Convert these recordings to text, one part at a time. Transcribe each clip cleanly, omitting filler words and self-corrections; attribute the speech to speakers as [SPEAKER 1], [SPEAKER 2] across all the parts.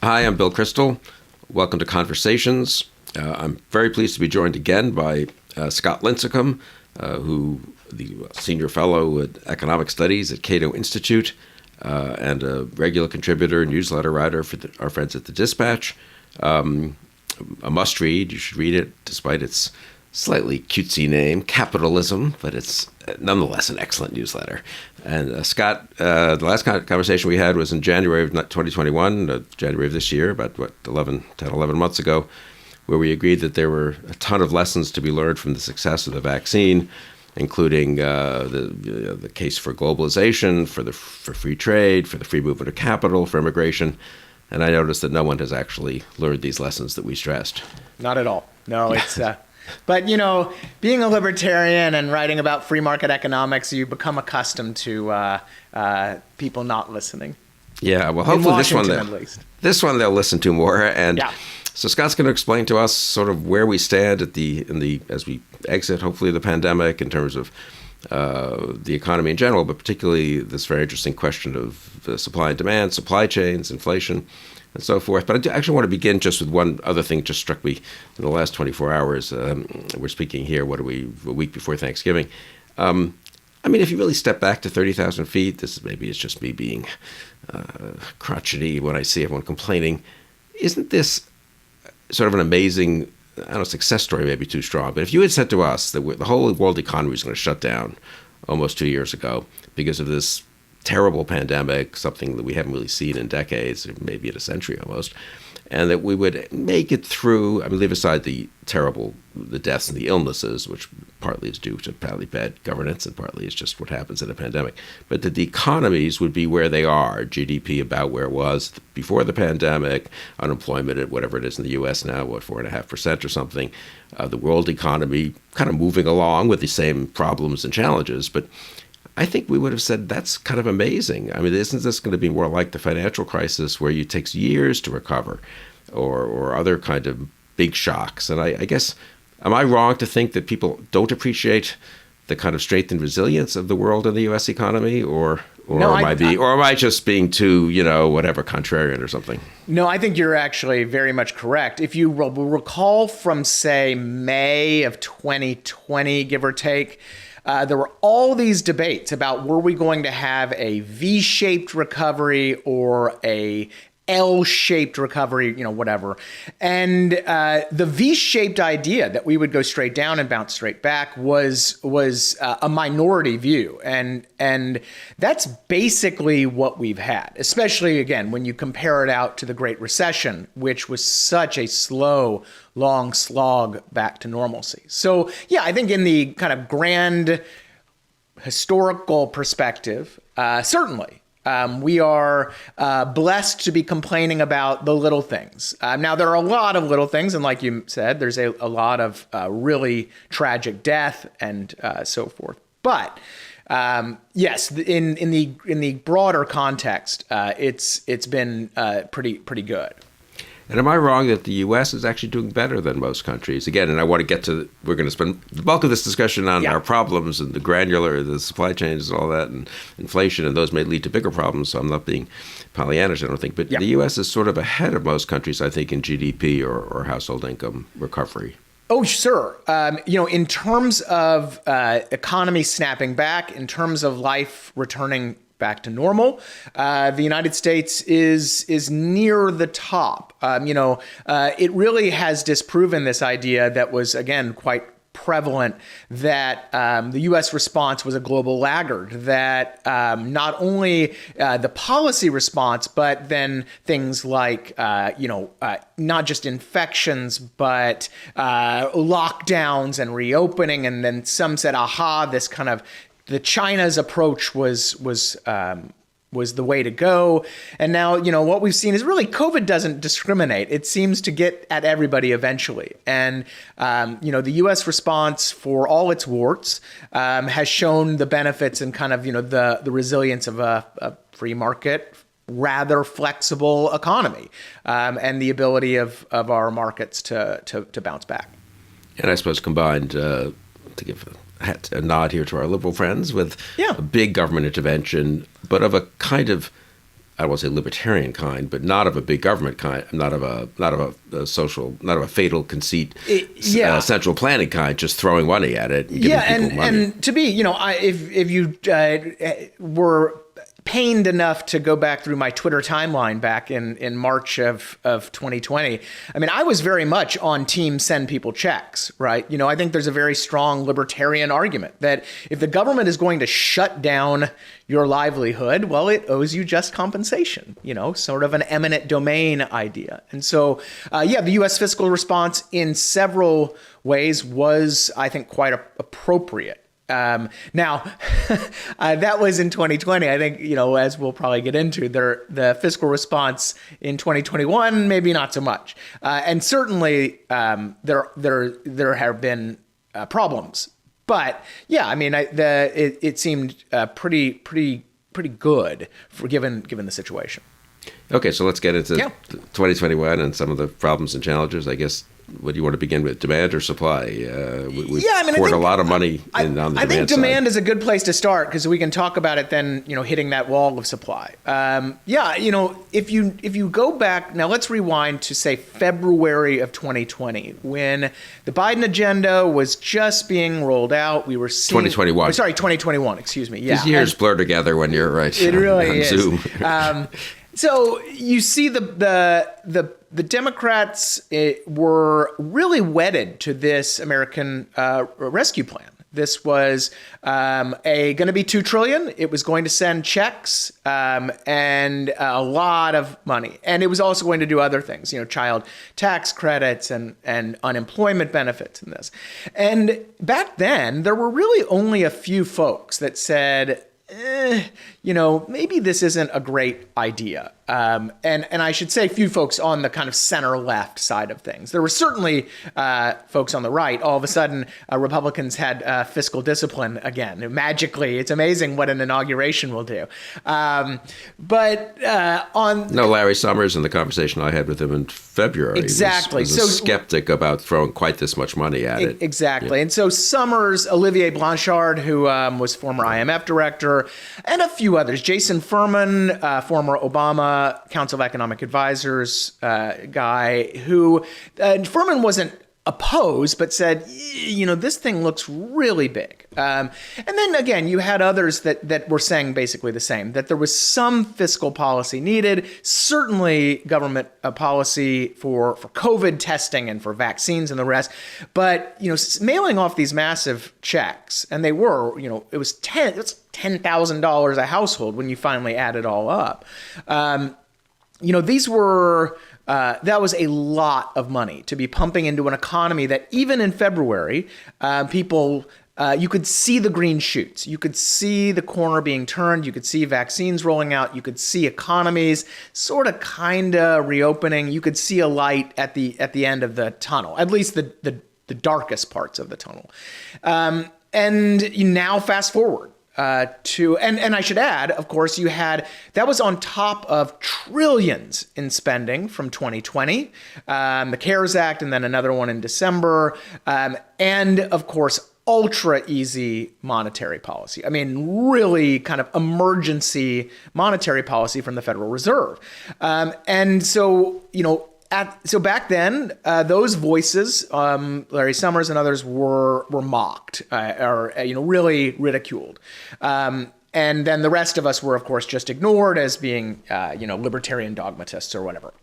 [SPEAKER 1] Hi, I'm Bill Crystal. Welcome to Conversations. I'm very pleased to be joined again by Scott Lincicome, who the senior fellow at economic studies at Cato Institute and a regular contributor, newsletter writer for our friends at the Dispatch. A must read. You should read it, despite its slightly cutesy name, Capitalism, but it's nonetheless an excellent newsletter. And Scott, the last conversation we had was in January of 2021, January of this year, about 11 months ago, where we agreed that there were a ton of lessons to be learned from the success of the vaccine, including the case for globalization, for free trade, for the free movement of capital, for immigration. And I noticed that no one has actually learned these lessons that we stressed.
[SPEAKER 2] Not at all. No, it's... But, being a libertarian and writing about free market economics, you become accustomed to people not listening.
[SPEAKER 1] Yeah, well, hopefully this one they'll listen to more. And
[SPEAKER 2] yeah.
[SPEAKER 1] So Scott's going to explain to us sort of where we stand as we exit, hopefully, the pandemic in terms of the economy in general, but particularly this very interesting question of the supply and demand, supply chains, inflation, and so forth. But I actually want to begin just with one other thing just struck me in the last 24 hours. We're speaking here, a week before Thanksgiving. If you really step back to 30,000 feet, maybe it's just me being crotchety when I see everyone complaining. Isn't this sort of an amazing, success story may be too strong, but if you had said to us that the whole world economy was going to shut down almost 2 years ago because of this terrible pandemic, something that we haven't really seen in decades, maybe in a century almost, and that we would make it through, leave aside the deaths and the illnesses, which partly is due to partly bad governance and partly is just what happens in a pandemic, but that the economies would be where they are, GDP about where it was before the pandemic, unemployment at whatever it is in the U.S. now, 4.5% or something, the world economy kind of moving along with the same problems and challenges, but I think we would have said that's kind of amazing. Isn't this going to be more like the financial crisis where it takes years to recover or other kind of big shocks? And I guess, am I wrong to think that people don't appreciate the kind of strength and resilience of the world and the U.S. economy? Or am I just being too, contrarian or something?
[SPEAKER 2] No, I think you're actually very much correct. If you will recall from, say, May of 2020, give or take, there were all these debates about were we going to have a V-shaped recovery or a L-shaped recovery, whatever. And the V-shaped idea that we would go straight down and bounce straight back was a minority view. And that's basically what we've had, especially, again, when you compare it out to the Great Recession, which was such a slow, long slog back to normalcy. So, yeah, I think in the kind of grand historical perspective, certainly, we are blessed to be complaining about the little things. Now, there are a lot of little things, and like you said, there's a lot of really tragic death and so forth. But yes, in the broader context, it's been pretty good.
[SPEAKER 1] And am I wrong that the U.S. is actually doing better than most countries? Again, and I want to get to, we're going to spend the bulk of this discussion on our problems and the supply chains and all that, and inflation, and those may lead to bigger problems, so I'm not being Pollyannish, I don't think. But the U.S. is sort of ahead of most countries, I think, in GDP or household income recovery.
[SPEAKER 2] Oh, sure. In terms of economy snapping back, in terms of life returning back to normal, the United States is near the top. It really has disproven this idea that was, again, quite prevalent, that the U.S. response was a global laggard, that not only the policy response, but then things like, not just infections, but lockdowns and reopening. And then some said, this kind of the China's approach was the way to go. And now, what we've seen is really COVID doesn't discriminate. It seems to get at everybody eventually. And, the U.S. response, for all its warts, has shown the benefits and kind of, the resilience of a free market, rather flexible economy, and the ability of our markets to bounce back.
[SPEAKER 1] And I suppose combined, to give a nod here to our liberal friends, with a big government intervention, but of a kind of I don't want to say libertarian kind, but not of a big government kind, not of a social, not of a fatal conceit, central planning kind, just throwing money at it and giving people money.
[SPEAKER 2] And to be, if you were pained enough to go back through my Twitter timeline back in March of 2020, I mean, I was very much on team send people checks, right? I think there's a very strong libertarian argument that if the government is going to shut down your livelihood, well, it owes you just compensation, sort of an eminent domain idea. And so, the U.S. fiscal response in several ways was, I think, quite appropriate. Now, that was in 2020. I think, as we'll probably get into, the fiscal response in 2021, maybe not so much. And certainly there have been problems. But yeah, I mean, it seemed pretty good for given the situation.
[SPEAKER 1] Okay, so let's get into 2021 and some of the problems and challenges. I guess, what do you want to begin with, demand or supply? We poured a lot of money on the demand side. I think
[SPEAKER 2] demand is a good place to start because we can talk about it then, hitting that wall of supply. If you go back, now let's rewind to, say, February of 2020, when the Biden agenda was just being rolled out. We were seeing...
[SPEAKER 1] 2021.
[SPEAKER 2] Sorry, 2021, excuse me. Yeah.
[SPEAKER 1] These years blur together when you're right.
[SPEAKER 2] It really
[SPEAKER 1] on
[SPEAKER 2] is.
[SPEAKER 1] Zoom.
[SPEAKER 2] So you see the Democrats were really wedded to this American Rescue Plan. This was going to be $2 trillion. It was going to send checks and a lot of money. And it was also going to do other things, child tax credits and unemployment benefits and this. And back then, there were really only a few folks that said, maybe this isn't a great idea. And I should say few folks on the kind of center left side of things. There were certainly folks on the right. All of a sudden, Republicans had fiscal discipline again. Magically, it's amazing what an inauguration will do. No
[SPEAKER 1] Larry Summers in the conversation I had with him in February.
[SPEAKER 2] Exactly.
[SPEAKER 1] Was a skeptic about throwing quite this much money at it.
[SPEAKER 2] Exactly.
[SPEAKER 1] Yeah.
[SPEAKER 2] And so Summers, Olivier Blanchard, who was former IMF director, and a few others. Jason Furman, former Obama Council of Economic Advisors guy, who Furman wasn't opposed, but said, this thing looks really big. And then again, you had others that were saying basically the same, that there was some fiscal policy needed, certainly government policy for COVID testing and for vaccines and the rest. But, mailing off these massive checks, and they were, it was $10,000 a household when you finally add it all up. These were... that was a lot of money to be pumping into an economy that even in February, people, you could see the green shoots. You could see the corner being turned. You could see vaccines rolling out. You could see economies sort of kind of reopening. You could see a light at the end of the tunnel, at least the darkest parts of the tunnel. And you now fast forward. And I should add, of course, that was on top of trillions in spending from 2020, the CARES Act, and then another one in December, and of course, ultra easy monetary policy. I mean, really kind of emergency monetary policy from the Federal Reserve. And so, so back then, those voices, Larry Summers and others, were mocked or really ridiculed. And then the rest of us were, of course, just ignored as being, libertarian dogmatists or whatever.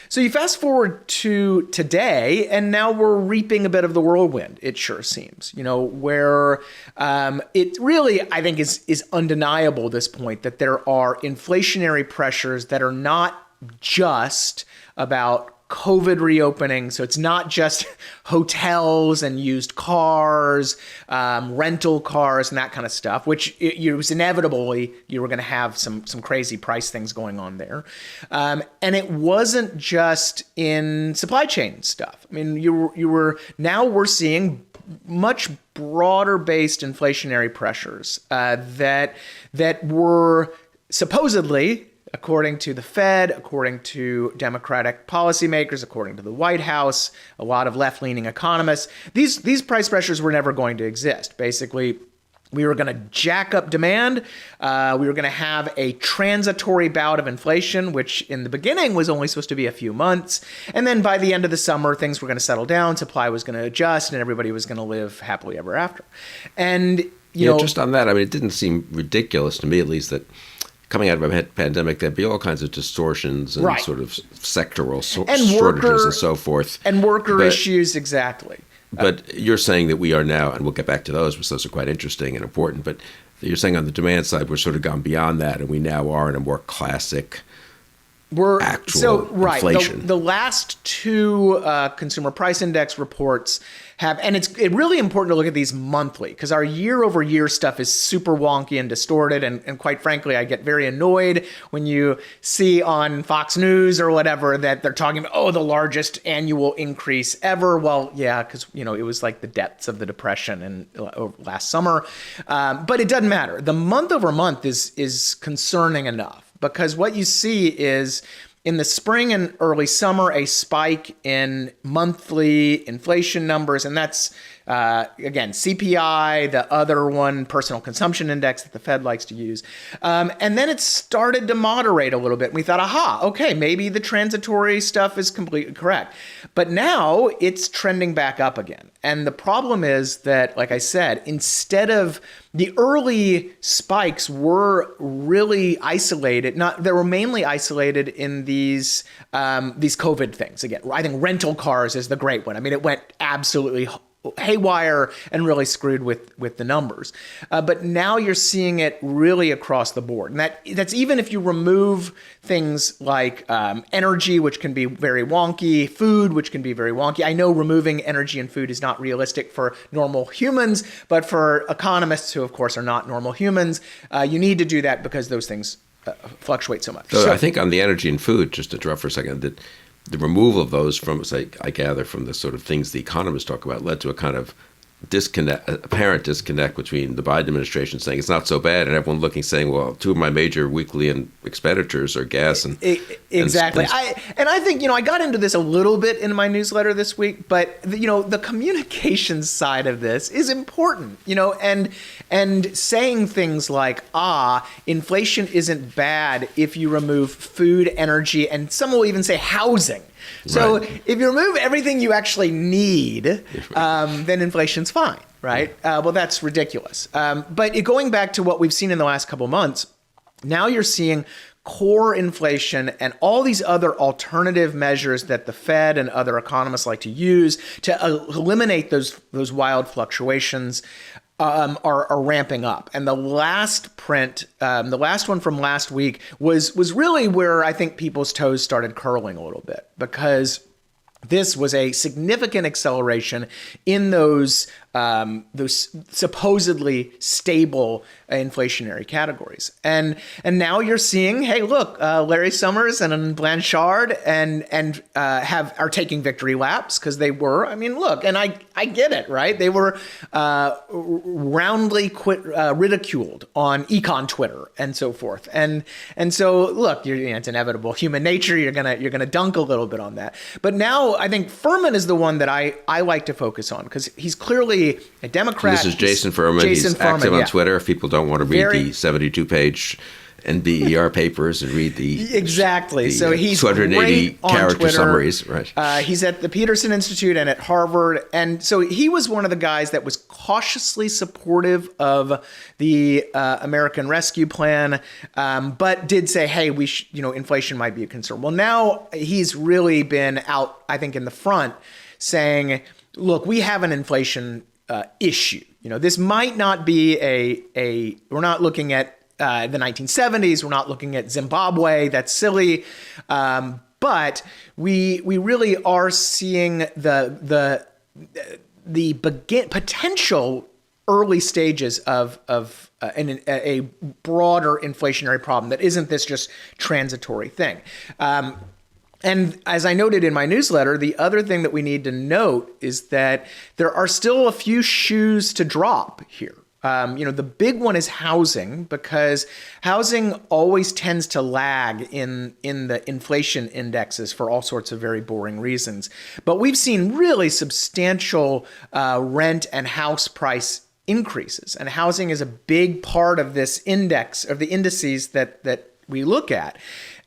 [SPEAKER 2] So you fast forward to today, and now we're reaping a bit of the whirlwind, it sure seems, where it really, I think, is undeniable at this point that there are inflationary pressures that are not just about COVID reopening. So it's not just hotels and used cars, rental cars and that kind of stuff, which it was inevitably you were going to have some crazy price things going on there. And it wasn't just in supply chain stuff. I mean, now we're seeing much broader based inflationary pressures that were supposedly, according to the Fed, according to Democratic policymakers, according to the White House, a lot of left-leaning economists, these price pressures were never going to exist. Basically, We were going to jack up demand. We were going to have a transitory bout of inflation, which in the beginning was only supposed to be a few months. And then by the end of the summer, things were going to settle down, supply was going to adjust, and everybody was going to live happily ever after. And, you know,
[SPEAKER 1] just on that, I mean, it didn't seem ridiculous to me, at least, that coming out of a pandemic, there'd be all kinds of distortions and sort of sectoral shortages and so forth.
[SPEAKER 2] And worker issues, exactly.
[SPEAKER 1] But you're saying that we are now, and we'll get back to those, because those are quite interesting and important, but you're saying on the demand side, we're sort of gone beyond that, and we now are in a more classic actual inflation.
[SPEAKER 2] The last two consumer price index reports have, and it's really important to look at these monthly, because our year-over-year stuff is super wonky and distorted, and quite frankly, I get very annoyed when you see on Fox News or whatever that they're talking about, the largest annual increase ever. Well, yeah, because it was like the depths of the Depression last summer, but it doesn't matter. The month-over-month is concerning enough. Because what you see is in the spring and early summer, a spike in monthly inflation numbers. And that's, again, CPI, the other one, personal consumption index that the Fed likes to use. And then it started to moderate a little bit. And we thought, okay, maybe the transitory stuff is completely correct. But now it's trending back up again. And the problem is that, like I said, instead of the early spikes were really isolated. They were mainly isolated in these COVID things. Again, I think rental cars is the great one. I mean, it went absolutely haywire and really screwed with the numbers. But now you're seeing it really across the board. And that's even if you remove things like energy, which can be very wonky, food, which can be very wonky. I know removing energy and food is not realistic for normal humans, but for economists who, of course, are not normal humans, you need to do that because those things fluctuate so much.
[SPEAKER 1] So I think on the energy and food, just to interrupt for a second, that the removal of those from, say, I gather from the sort of things the economists talk about, led to a kind of apparent disconnect between the Biden administration saying it's not so bad and everyone looking saying, well, two of my major weekly expenditures are gas and
[SPEAKER 2] exactly. I think I got into this a little bit in my newsletter this week, but the communications side of this is important. And saying things like inflation isn't bad if you remove food, energy, and some will even say housing. So if you remove everything you actually need, then inflation's fine, right? Well, that's ridiculous. But going back to what we've seen in the last couple months, now you're seeing core inflation and all these other alternative measures that the Fed and other economists like to use to eliminate those wild fluctuations are ramping up. And the last print, the last one from last week was really where I think people's toes started curling a little bit, because this was a significant acceleration in those supposedly stable inflationary categories. And now you're seeing, hey, look, Larry Summers and Blanchard are taking victory laps, because they were. I mean, look, and I get it, right? They were roundly ridiculed on econ Twitter and so forth. And so look, it's inevitable human nature. You're gonna dunk a little bit on that. But now I think Furman is the one that I like to focus on, because he's clearly a Democrat.
[SPEAKER 1] This is Jason Furman. He's active on Twitter. If people don't want to read the 72-page NBER papers and read the
[SPEAKER 2] exactly. So he's
[SPEAKER 1] 280 character
[SPEAKER 2] Twitter.
[SPEAKER 1] Summaries. Right.
[SPEAKER 2] He's at the Peterson Institute and at Harvard, and so he was one of the guys that was cautiously supportive of the American Rescue Plan, but did say, "Hey, inflation might be a concern." Well, now he's really been out, I think, in the front, saying, "Look, we have an inflation issue. This might not be we're not looking at the 1970s. We're not looking at Zimbabwe. That's silly. But we really are seeing the potential early stages of a broader inflationary problem that isn't this just transitory thing." And as I noted in my newsletter, the other thing that we need to note is that there are still a few shoes to drop here. The big one is housing, because housing always tends to lag in the inflation indexes for all sorts of very boring reasons. But we've seen really substantial rent and house price increases. And housing is a big part of this index, of the indices that we look at.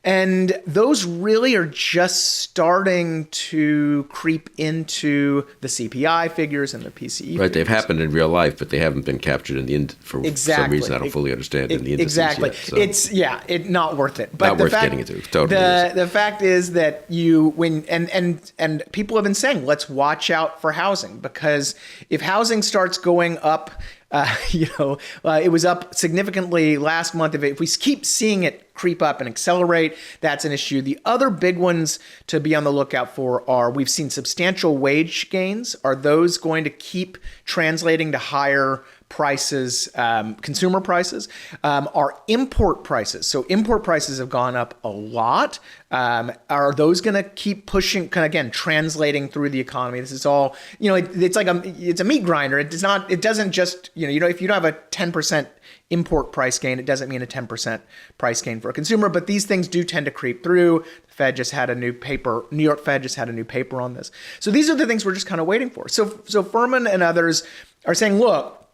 [SPEAKER 2] And those really are just starting to creep into the CPI figures and the PCE
[SPEAKER 1] Right,
[SPEAKER 2] figures.
[SPEAKER 1] they've happened in real life, but they haven't been captured in the for some reason I don't fully understand in the indices
[SPEAKER 2] exactly.
[SPEAKER 1] yet, so.
[SPEAKER 2] It's not worth it. But
[SPEAKER 1] Not worth getting into. Totally
[SPEAKER 2] the fact is that and people have been saying, let's watch out for housing, because if housing starts going up, it was up significantly last month. If we keep seeing it creep up and accelerate, that's an issue. The other big ones to be on the lookout for are, we've seen substantial wage gains. Are those going to keep translating to higher prices, consumer prices? Are import prices? So import prices have gone up a lot. Are those going to keep pushing, again, translating through the economy? This is all, it's like it's a meat grinder. It doesn't just, if you don't have a 10% import price gain, it doesn't mean a 10% price gain for a consumer, but these things do tend to creep through. The Fed just had a new paper, New York Fed just had a new paper on this. So these are the things we're just kind of waiting for. So Furman and others are saying, look,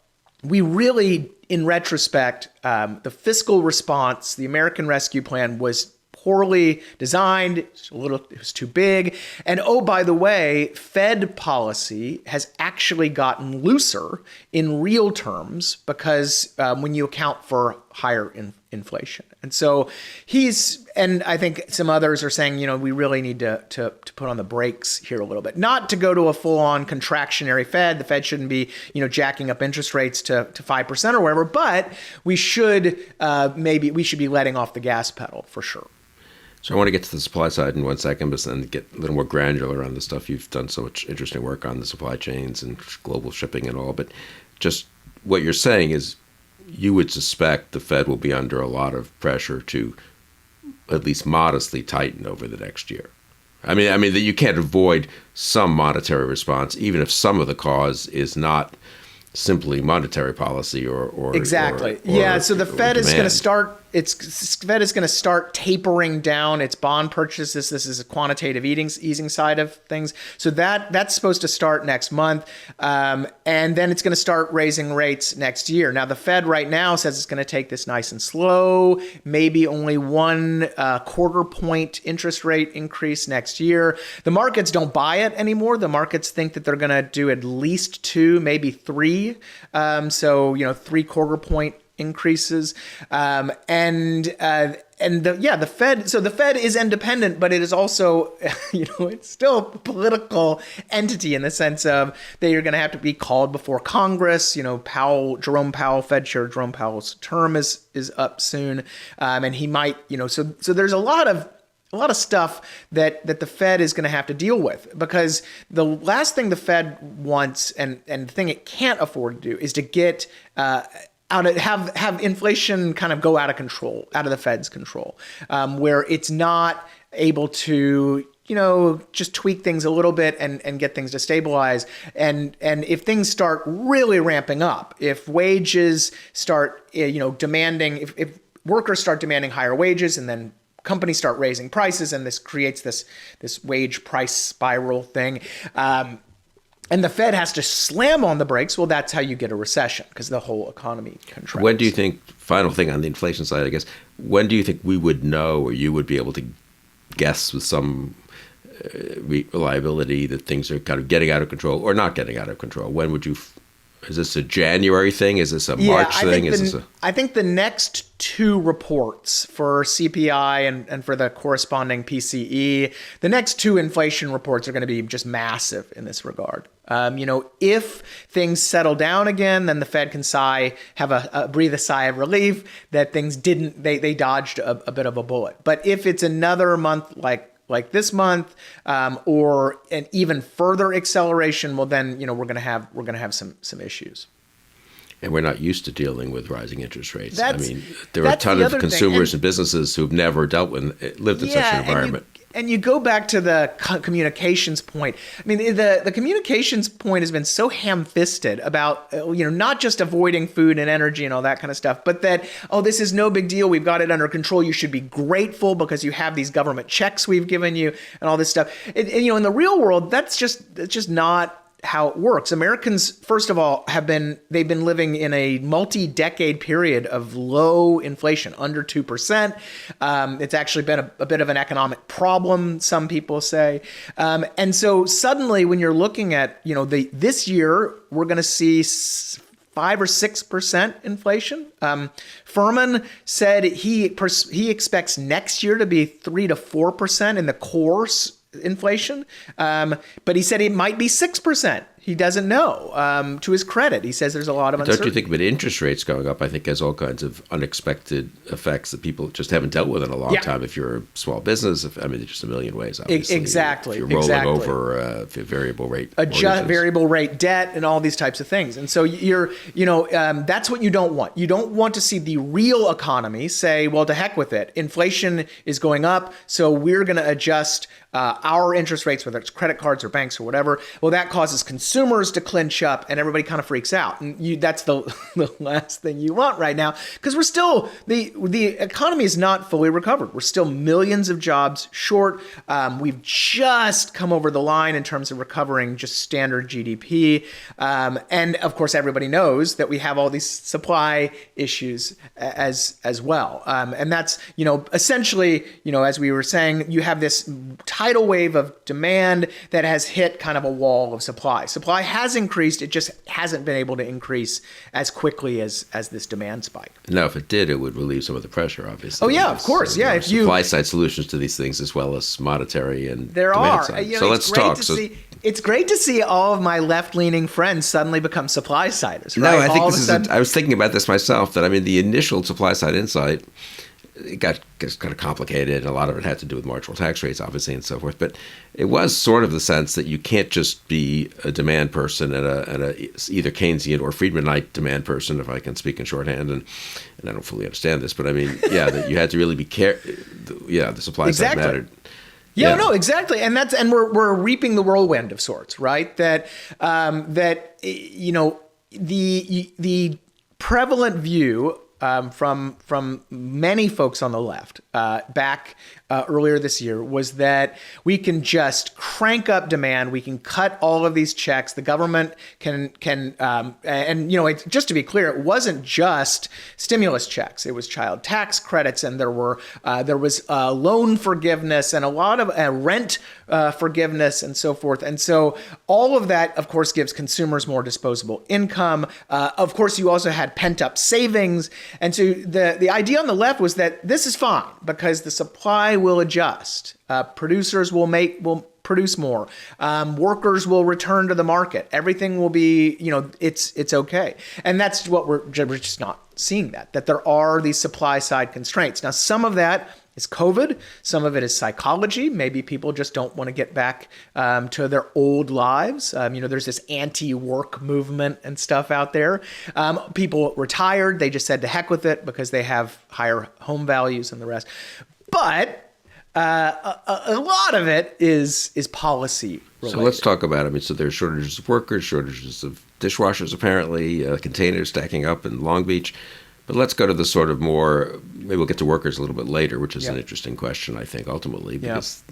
[SPEAKER 2] we really, in retrospect, the fiscal response, the American Rescue Plan, was poorly designed. It was too big. And oh, by the way, Fed policy has actually gotten looser in real terms, because when you account for higher inflation. And so and I think some others are saying, we really need to put on the brakes here a little bit, not to go to a full-on contractionary Fed. The Fed shouldn't be, jacking up interest rates to 5% or whatever, but we should be letting off the gas pedal for sure.
[SPEAKER 1] So I want to get to the supply side in 1 second, but then get a little more granular on the stuff. You've done so much interesting work on the supply chains and global shipping and all, but just what you're saying is you would suspect the Fed will be under a lot of pressure to at least modestly tighten over the next year. I mean that you can't avoid some monetary response, even if some of the cause is not simply monetary policy or
[SPEAKER 2] exactly. So the Fed is going to start. Fed is going to start tapering down its bond purchases. This is a quantitative easing side of things. So that's supposed to start next month, and then it's going to start raising rates next year. Now the Fed right now says it's going to take this nice and slow, maybe only 1 quarter point interest rate increase next year. The markets don't buy it anymore. The markets think that they're going to do at least 2, maybe 3. 3 quarter point increases, the Fed. So the Fed is independent, but it is also, it's still a political entity in the sense of they are going to have to be called before Congress. Jerome Powell, Fed Chair Jerome Powell's term is up soon, and he might, So there's a lot of stuff that the Fed is going to have to deal with, because the last thing the Fed wants and the thing it can't afford to do is to get have inflation kind of go out of control, out of the Fed's control, where it's not able to just tweak things a little bit and get things to stabilize. And if things start really ramping up, if wages start demanding, if workers start demanding higher wages, and then companies start raising prices, and this creates this wage price spiral thing, and the Fed has to slam on the brakes, well, that's how you get a recession, because the whole economy contracts.
[SPEAKER 1] When do you think, final thing on the inflation side, I guess, when do you think we would know, or you would be able to guess with some reliability that things are kind of getting out of control or not getting out of control? When would you, is this a January thing? Is this a March thing?
[SPEAKER 2] I think the next 2 reports for CPI and for the corresponding PCE, the next 2 inflation reports are going to be just massive in this regard. If things settle down again, then the Fed can breathe a sigh of relief that things they dodged a bit of a bullet. But if it's another month like this month, or an even further acceleration, well, then we're gonna have some issues.
[SPEAKER 1] And we're not used to dealing with rising interest rates. There are a ton of consumers and businesses who've never lived in such an environment.
[SPEAKER 2] And you go back to the communications point. The communications point has been so ham-fisted about, not just avoiding food and energy and all that kind of stuff, but that, this is no big deal. We've got it under control. You should be grateful because you have these government checks we've given you and all this stuff. In the real world, that's just not how it works. Americans, first of all, they've been living in a multi-decade period of low inflation, under 2%. It's actually been a bit of an economic problem, some people say. And so suddenly when you're looking at, this year, we're going to see 5 or 6% inflation. Furman said he expects next year to be 3 to 4% in the core inflation, but he said it might be 6%. He doesn't know. To his credit, he says there's a lot of uncertainty.
[SPEAKER 1] Don't you think with interest rates going up, I think has all kinds of unexpected effects that people just haven't dealt with in a long time. If you're a small business, there's just a million ways, obviously.
[SPEAKER 2] Exactly.
[SPEAKER 1] If you're rolling over variable rate
[SPEAKER 2] variable rate debt and all these types of things. And so that's what you don't want. You don't want to see the real economy say, well, to heck with it. Inflation is going up, so we're going to adjust our interest rates, whether it's credit cards or banks or whatever. Well, that causes consumers to clinch up and everybody kind of freaks out. And that's the last thing you want right now, because we're still, the economy is not fully recovered. We're still millions of jobs short. We've just come over the line in terms of recovering just standard GDP. And of course, everybody knows that we have all these supply issues as well. And that's, essentially, as we were saying, you have this tidal wave of demand that has hit kind of a wall of supply. Supply has increased. It just hasn't been able to increase as quickly as this demand spike.
[SPEAKER 1] Now, if it did, it would relieve some of the pressure, obviously.
[SPEAKER 2] Oh, yeah, of course. Yeah.
[SPEAKER 1] If supply side solutions to these things as well as monetary and
[SPEAKER 2] there
[SPEAKER 1] demand
[SPEAKER 2] are.
[SPEAKER 1] side. So let's talk.
[SPEAKER 2] It's great to see all of my left-leaning friends suddenly become supply siders. Right?
[SPEAKER 1] No, I think I was thinking about this myself, that the initial supply side insight, it got kind of complicated, and a lot of it had to do with marginal tax rates, obviously, and so forth. But it was sort of the sense that you can't just be a demand person and a either Keynesian or Friedmanite demand person, if I can speak in shorthand, and I don't fully understand this, but that you had to really be careful. Yeah, the supply side mattered.
[SPEAKER 2] Yeah, no, exactly, and we're reaping the whirlwind of sorts, right? The prevalent view from many folks on the left back earlier this year was that we can just crank up demand. We can cut all of these checks. The government can just to be clear, it wasn't just stimulus checks. It was child tax credits, and there was loan forgiveness and a lot of rent forgiveness and so forth. And so all of that, of course, gives consumers more disposable income. Of course, you also had pent up savings. And so the idea on the left was that this is fine because the supply will adjust. Producers will produce more. Workers will return to the market. Everything will be, it's okay. And that's what we're just not seeing that there are these supply side constraints. Now, some of that is COVID. Some of it is psychology. Maybe people just don't want to get back to their old lives. There's this anti-work movement and stuff out there. People retired. They just said to heck with it because they have higher home values and the rest. But a lot of it is policy related.
[SPEAKER 1] So let's talk about it. So there's shortages of workers, shortages of dishwashers, apparently, containers stacking up in Long Beach. But let's go to the sort of more, maybe we'll get to workers a little bit later, which is an interesting question, I think, ultimately. Because,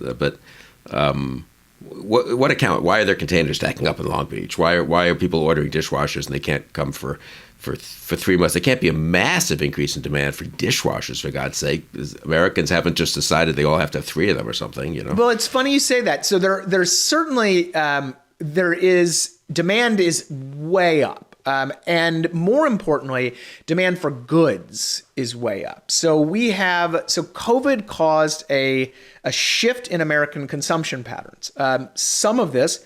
[SPEAKER 1] what account? Why are there containers stacking up in Long Beach? Why are people ordering dishwashers and they can't come for 3 months? There can't be a massive increase in demand for dishwashers, for God's sake. Americans haven't just decided they all have to have 3 of them or something, Well,
[SPEAKER 2] it's funny you say that. So there's certainly, demand is way up. And more importantly, demand for goods is way up. So COVID caused a shift in American consumption patterns. Some of this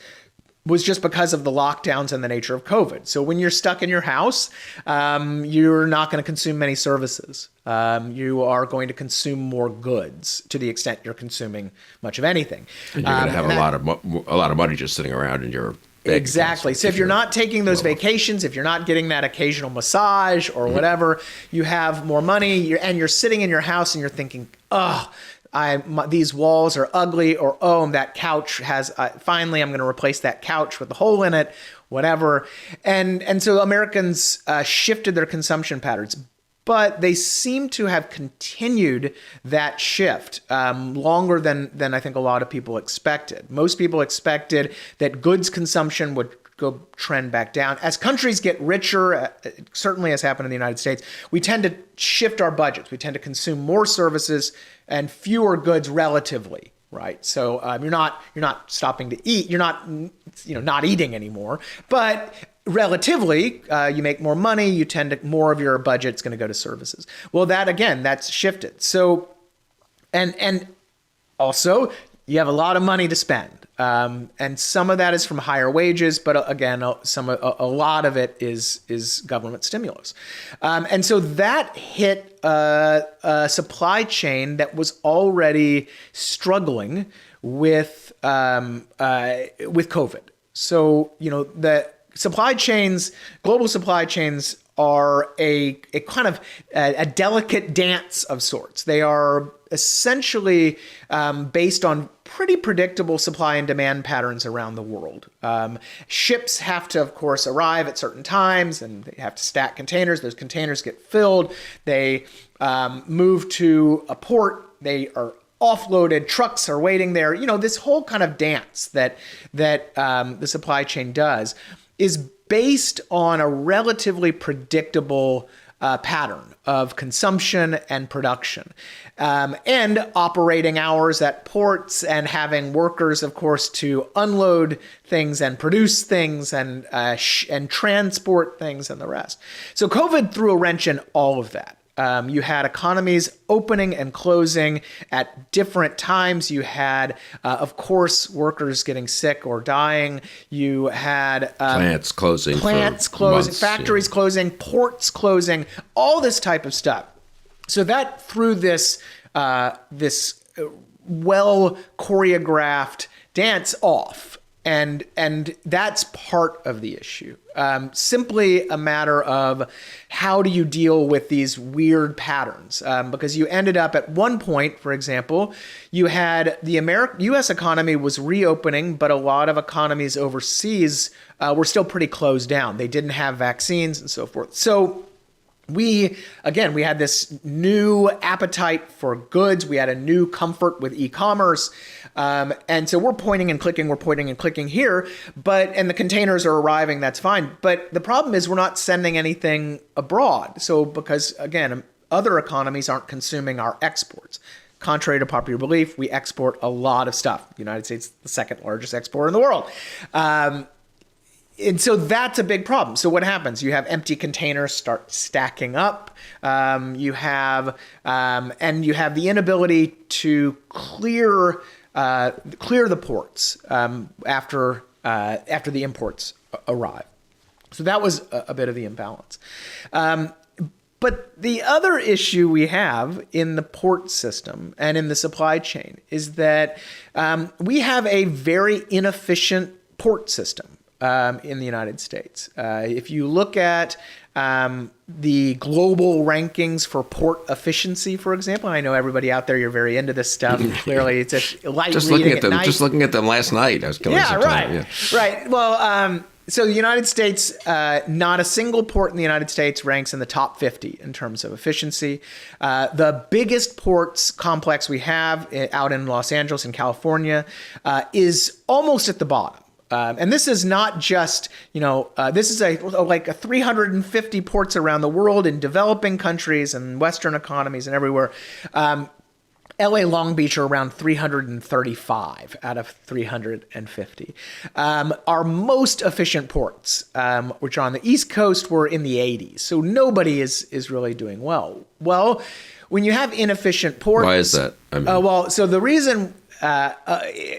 [SPEAKER 2] was just because of the lockdowns and the nature of COVID. So when you're stuck in your house, you're not going to consume many services. You are going to consume more goods to the extent you're consuming much of anything.
[SPEAKER 1] And you're going to have a lot of money just sitting around in your
[SPEAKER 2] Exactly. So if you're not taking those vacations, if you're not getting that occasional massage or whatever, you have more money and you're sitting in your house and you're thinking, these walls are ugly, or that couch has, finally I'm going to replace that couch with the hole in it, whatever. And so Americans shifted their consumption patterns. But they seem to have continued that shift longer than I think a lot of people expected. Most people expected that goods consumption would go trend back down. As countries get richer, certainly has happened in the United States, we tend to shift our budgets. We tend to consume more services and fewer goods relatively, right? So you're not stopping to eat. You're not not eating anymore, but relatively, you make more money. You tend to more of your budget's going to go to services. Well, that's shifted. So, and also you have a lot of money to spend. And some of that is from higher wages, but again, a lot of it is government stimulus. And so that hit a supply chain that was already struggling with COVID. So, the global supply chains are a kind of a delicate dance of sorts. They are essentially based on pretty predictable supply and demand patterns around the world. Ships have to, of course, arrive at certain times, and they have to stack containers. Those containers get filled. They move to a port. They are offloaded. Trucks are waiting there. This whole kind of dance that the supply chain does is based on a relatively predictable pattern of consumption and production, and operating hours at ports, and having workers, of course, to unload things and produce things and transport things and the rest. So COVID threw a wrench in all of that. You had economies opening and closing at different times. You had, of course, workers getting sick or dying. You had
[SPEAKER 1] plants closing, months,
[SPEAKER 2] factories closing, ports closing, all this type of stuff. So that threw this well choreographed dance off. And that's part of the issue. Simply a matter of how do you deal with these weird patterns? Because you ended up at one point, for example, you had the U.S. economy was reopening, but a lot of economies overseas were still pretty closed down. They didn't have vaccines and so forth. So we had this new appetite for goods. We had a new comfort with e-commerce. And so we're pointing and clicking here, and the containers are arriving, that's fine. But the problem is we're not sending anything abroad. So because, again, other economies aren't consuming our exports. Contrary to popular belief, we export a lot of stuff. The United States, the second largest exporter in the world. And so that's a big problem. So what happens? You have empty containers start stacking up. You have the inability to clear the ports after the imports arrive. So that was a bit of the imbalance. But the other issue we have in the port system and in the supply chain is that we have a very inefficient port system in the United States. If you look at the global rankings for port efficiency, for example, I know everybody out there, you're very into this stuff. Clearly, it's a light reading at night.
[SPEAKER 1] Just looking at them last night, I was killing some time. Yeah,
[SPEAKER 2] right. Well, so the United States, not a single port in the United States ranks in the top 50 in terms of efficiency. The biggest ports complex we have out in Los Angeles in California is almost at the bottom. And this is not just, this is like a 350 ports around the world in developing countries and Western economies and everywhere. LA Long Beach are around 335 out of 350. Our most efficient ports, which are on the East Coast, were in the 80s. So nobody is really doing well. Well, when you have inefficient ports...
[SPEAKER 1] Why is that?
[SPEAKER 2] So the reason...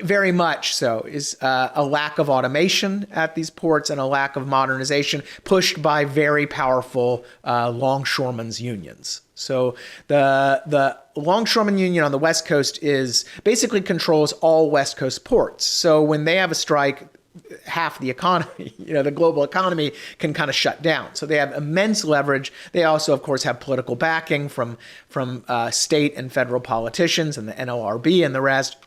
[SPEAKER 2] very much so is a lack of automation at these ports and a lack of modernization pushed by very powerful longshoremen's unions. So the longshoremen union on the West Coast basically controls all West Coast ports. So when they have a strike, half the economy, the global economy can kind of shut down. So they have immense leverage. They also, of course, have political backing from state and federal politicians and the NLRB and the rest.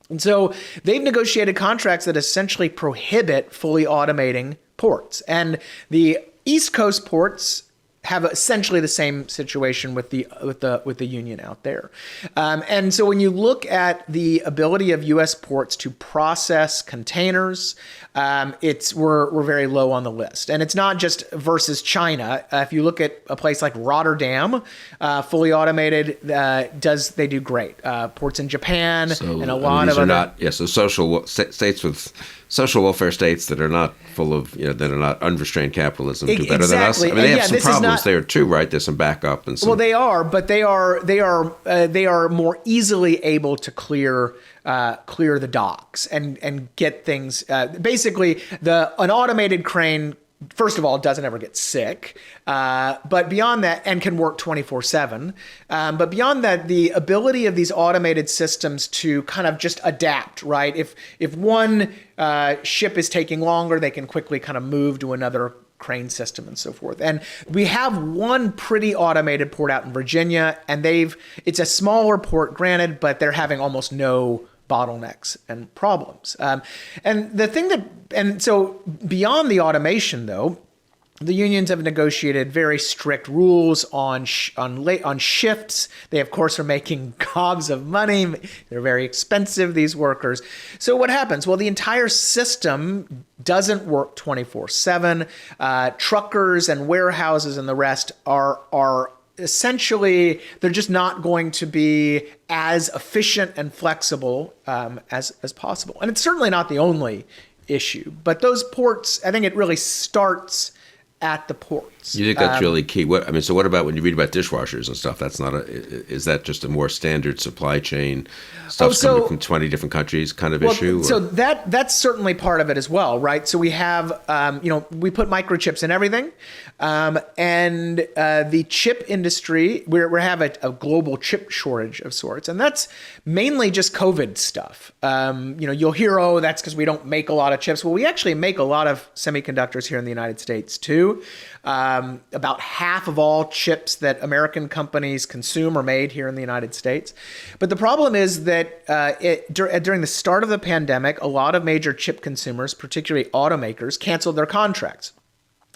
[SPEAKER 2] And so they've negotiated contracts that essentially prohibit fully automating ports. And the East Coast ports have essentially the same situation with the union out there. And so when you look at the ability of U.S. ports to process containers, we're very low on the list. And it's not just versus China. If you look at a place like Rotterdam, fully automated, they do great. Ports in Japan and a lot of other.
[SPEAKER 1] So states with social welfare states that are not full of, that are not unrestrained capitalism do better than us. I mean, they have some problems there too, right? There's some backup and some.
[SPEAKER 2] Well, they are, but they are more easily able to clear the docks and get things. Basically, an automated crane, first of all, doesn't ever get sick, but beyond that, and can work 24/7. But beyond that, the ability of these automated systems to kind of just adapt, right? If one ship is taking longer, they can quickly kind of move to another crane system and so forth. And we have one pretty automated port out in Virginia, and it's a smaller port, granted, but they're having almost no bottlenecks and problems. And so beyond the automation, though, the unions have negotiated very strict rules on shifts. They, of course, are making gobs of money. They're very expensive, these workers. So what happens? Well, the entire system doesn't work 24/7. Truckers and warehouses and the rest are essentially, they're just not going to be as efficient and flexible as possible. And it's certainly not the only issue. But those ports, I think it really starts at the ports.
[SPEAKER 1] You think that's really key? So what about when you read about dishwashers and stuff? That's not is that just a more standard supply chain stuff coming from 20 different countries kind of issue?
[SPEAKER 2] So that's certainly part of it as well, right? So we have, we put microchips in everything. And the chip industry, we have a global chip shortage of sorts. And that's mainly just COVID stuff. You'll hear, that's because we don't make a lot of chips. Well, we actually make a lot of semiconductors here in the United States too. About half of all chips that American companies consume are made here in the United States. But the problem is that during the start of the pandemic, a lot of major chip consumers, particularly automakers, canceled their contracts.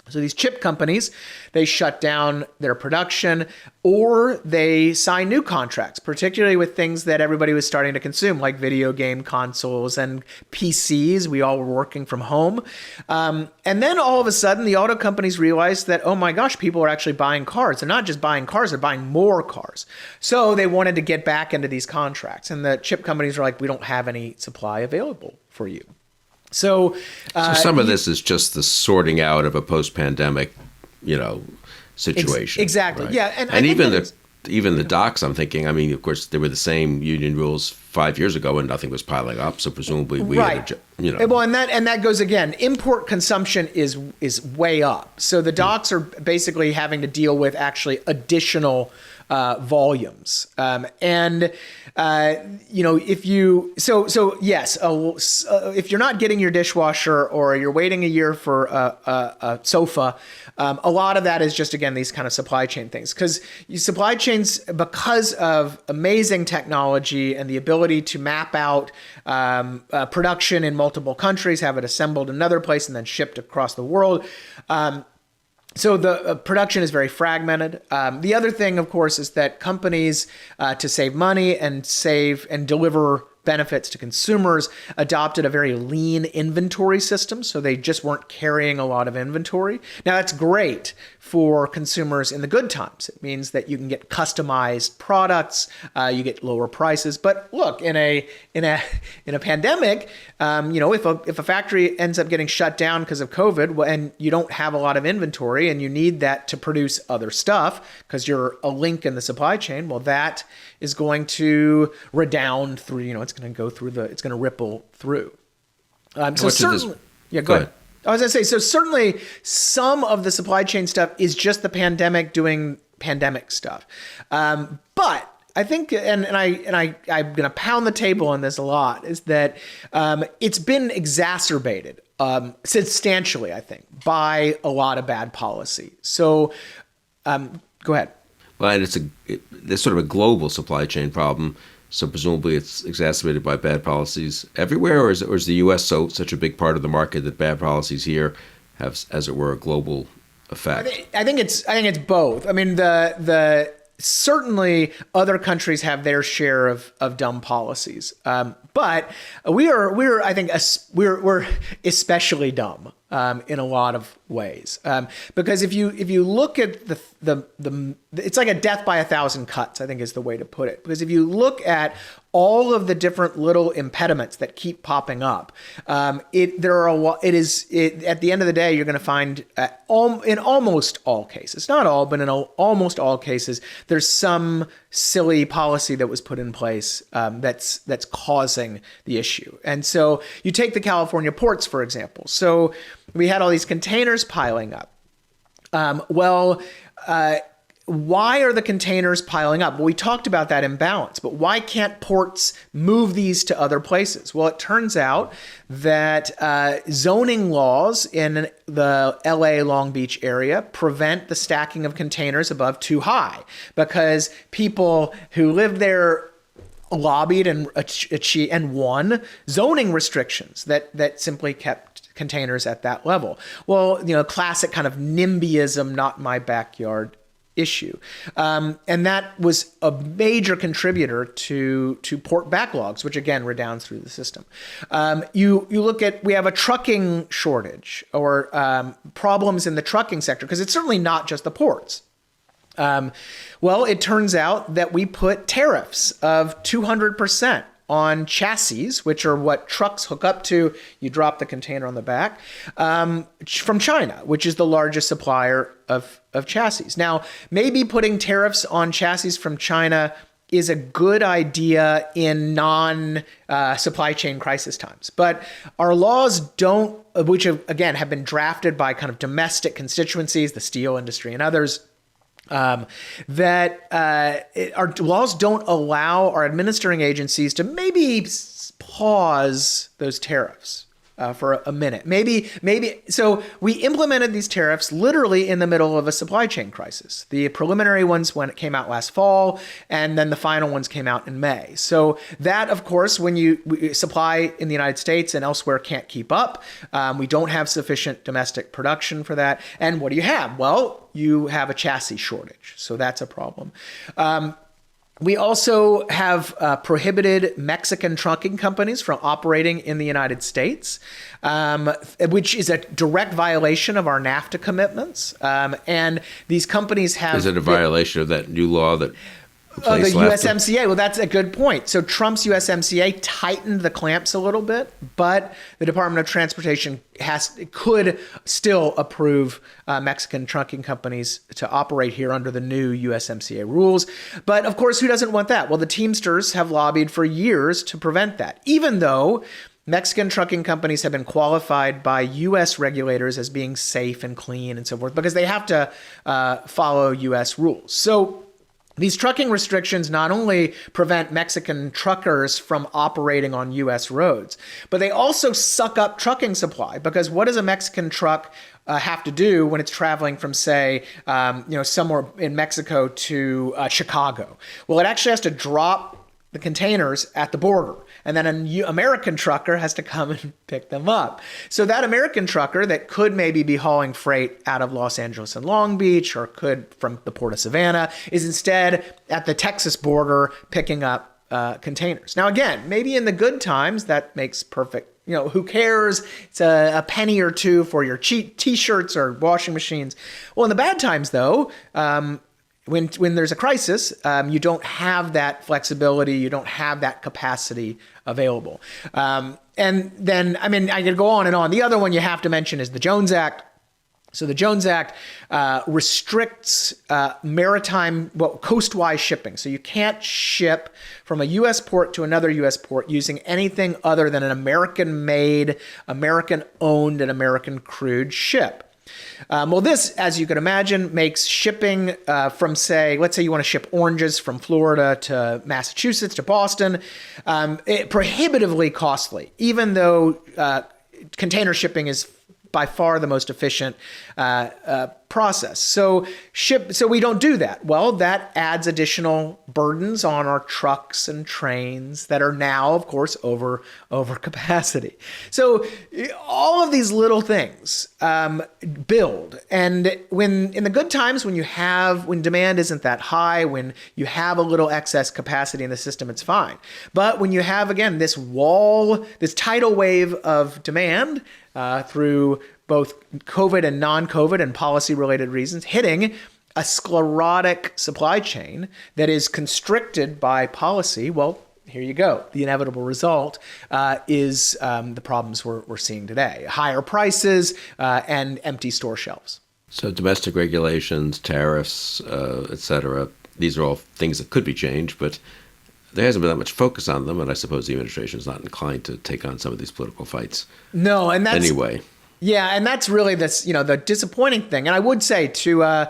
[SPEAKER 2] So these chip companies, they shut down their production or they sign new contracts, particularly with things that everybody was starting to consume, like video game consoles and PCs. We all were working from home. And then all of a sudden, the auto companies realized that, oh my gosh, people are actually buying cars. They're not just buying cars, they're buying more cars. So they wanted to get back into these contracts. And the chip companies were like, we don't have any supply available for you. So
[SPEAKER 1] some of this is just the sorting out of a post-pandemic, situation.
[SPEAKER 2] Exactly.
[SPEAKER 1] Right?
[SPEAKER 2] Yeah.
[SPEAKER 1] And even the docks, I'm thinking, of course, there were the same union rules 5 years ago and nothing was piling up. So presumably we
[SPEAKER 2] right. Well, and that goes again, import consumption is way up. So the docks are basically having to deal with actually additional volumes. If you're not getting your dishwasher or you're waiting a year for a sofa, a lot of that is just, again, these kind of supply chain things. Because supply chains, because of amazing technology and the ability to map out production in multiple countries, have it assembled in another place and then shipped across the world, so the production is very fragmented. The other thing, of course, is that companies, to save money and deliver benefits to consumers, adopted a very lean inventory system. So they just weren't carrying a lot of inventory. Now that's great for consumers in the good times. It means that you can get customized products, you get lower prices. But look, in a pandemic, if a factory ends up getting shut down because of COVID, and you don't have a lot of inventory, and you need that to produce other stuff because you're a link in the supply chain, well, that is going to redound through. It's going to go through it's going to ripple through. Go ahead. I was going to say, so certainly some of the supply chain stuff is just the pandemic doing pandemic stuff. But I think, and I'm going to pound the table on this a lot, is that it's been exacerbated substantially, I think, by a lot of bad policy. So go ahead.
[SPEAKER 1] Well, and there's sort of a global supply chain problem. So presumably it's exacerbated by bad policies everywhere, or is the U.S. such a big part of the market that bad policies here have, as it were, a global effect?
[SPEAKER 2] I think it's both. I mean, the certainly other countries have their share of dumb policies, but we're I think we're especially dumb in a lot of ways, because if you look at the it's like a death by 1,000 cuts, I think is the way to put it. Because if you look at all of the different little impediments that keep popping up, at the end of the day, you're going to find in almost all cases, not all, but in almost all cases, there's some silly policy that was put in place that's causing the issue. And so you take the California ports, for example. So we had all these containers piling up. Why are the containers piling up? Well, we talked about that imbalance, but why can't ports move these to other places? Well, it turns out that zoning laws in the LA Long Beach area prevent the stacking of containers above too high, because people who live there lobbied and won zoning restrictions that simply kept containers at that level. Well, classic kind of NIMBYism, not my backyard issue. And that was a major contributor to port backlogs, which again redounds through the system. You look at, we have a trucking shortage or problems in the trucking sector, because it's certainly not just the ports. Well, it turns out that we put tariffs of 200% on chassis, which are what trucks hook up to. You drop the container on the back, from China, which is the largest supplier of chassis. Now, maybe putting tariffs on chassis from China is a good idea in non-supply chain crisis times. But our laws don't, which again have been drafted by kind of domestic constituencies, the steel industry and others, our laws don't allow our administering agencies to maybe pause those tariffs for a minute. Maybe. So we implemented these tariffs literally in the middle of a supply chain crisis. The preliminary ones when it came out last fall, and then the final ones came out in May. So that, of course, when supply in the United States and elsewhere can't keep up, we don't have sufficient domestic production for that. And what do you have? Well, you have a chassis shortage. So that's a problem. We also have prohibited Mexican trucking companies from operating in the United States, which is a direct violation of our NAFTA commitments. And these companies have...
[SPEAKER 1] Is it a violation of that new law that...
[SPEAKER 2] the USMCA. Well, that's a good point. So Trump's USMCA tightened the clamps a little bit, but the Department of Transportation could still approve Mexican trucking companies to operate here under the new USMCA rules. But of course, who doesn't want that? Well, the Teamsters have lobbied for years to prevent that, even though Mexican trucking companies have been qualified by U.S. regulators as being safe and clean and so forth, because they have to follow U.S. rules. So these trucking restrictions not only prevent Mexican truckers from operating on U.S. roads, but they also suck up trucking supply, because what does a Mexican truck have to do when it's traveling from, say, somewhere in Mexico to Chicago? Well, it actually has to drop the containers at the border, and then an American trucker has to come and pick them up. So that American trucker that could maybe be hauling freight out of Los Angeles and Long Beach, or could from the Port of Savannah, is instead at the Texas border picking up containers. Now, again, maybe in the good times that makes perfect. Who cares? It's a penny or two for your cheap T-shirts or washing machines. Well, in the bad times, though, when there's a crisis, you don't have that flexibility, you don't have that capacity available. And then, I could go on and on. The other one you have to mention is the Jones Act. So the Jones Act restricts coastwise shipping. So you can't ship from a U.S. port to another U.S. port using anything other than an American-made, American-owned, and American-crewed ship. Well, this, as you can imagine, makes shipping from, say, let's say you want to ship oranges from Florida to Massachusetts to Boston, prohibitively costly, even though container shipping is by far the most efficient process. So we don't do that. Well, that adds additional burdens on our trucks and trains that are now, of course, over capacity. So all of these little things build. And when in the good times, when demand isn't that high, when you have a little excess capacity in the system, it's fine. But when you have, again, this tidal wave of demand through both COVID and non-COVID and policy-related reasons, hitting a sclerotic supply chain that is constricted by policy, well, here you go. The inevitable result is the problems we're seeing today. Higher prices and empty store shelves.
[SPEAKER 1] So domestic regulations, tariffs, et cetera, these are all things that could be changed, but there hasn't been that much focus on them, and I suppose the administration is not inclined to take on some of these political fights.
[SPEAKER 2] No, and that's
[SPEAKER 1] anyway.
[SPEAKER 2] Yeah, and that's really the disappointing thing. And I would say to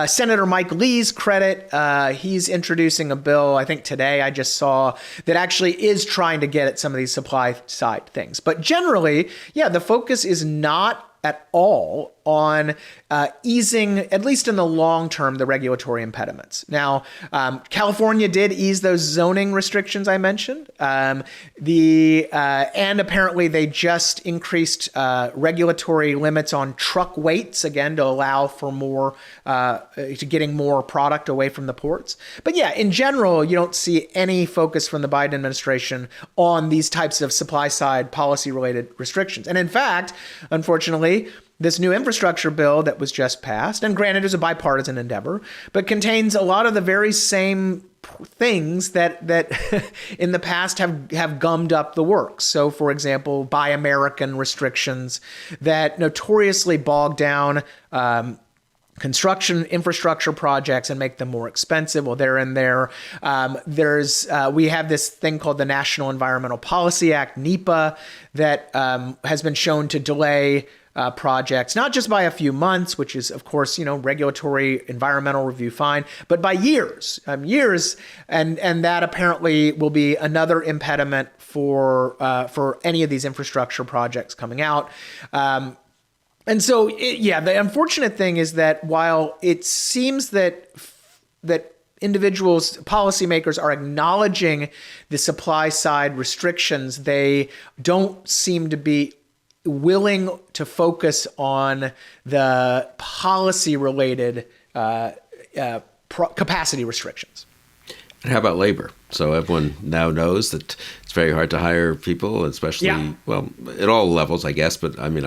[SPEAKER 2] Senator Mike Lee's credit, he's introducing a bill, I think today I just saw, that actually is trying to get at some of these supply side things. But generally, yeah, the focus is not at all on easing, at least in the long term, the regulatory impediments. Now, California did ease those zoning restrictions I mentioned. And apparently they just increased regulatory limits on truck weights, again, to allow for more, to getting more product away from the ports. But yeah, in general, you don't see any focus from the Biden administration on these types of supply side policy related restrictions. And in fact, unfortunately, this new infrastructure bill that was just passed, and granted is a bipartisan endeavor, but contains a lot of the very same things that in the past have gummed up the works. So, for example, Buy American restrictions that notoriously bog down construction infrastructure projects and make them more expensive. Well, they're in there. We have this thing called the National Environmental Policy Act, NEPA, that has been shown to delay projects, not just by a few months, which is, of course, regulatory environmental review fine, but by years. And that apparently will be another impediment for any of these infrastructure projects coming out. And so, the unfortunate thing is that while it seems that individuals, policymakers are acknowledging the supply side restrictions, they don't seem to be willing to focus on the policy related capacity restrictions.
[SPEAKER 1] And how about labor? So everyone now knows that it's very hard to hire people, especially, well, at all levels, I guess. But I mean,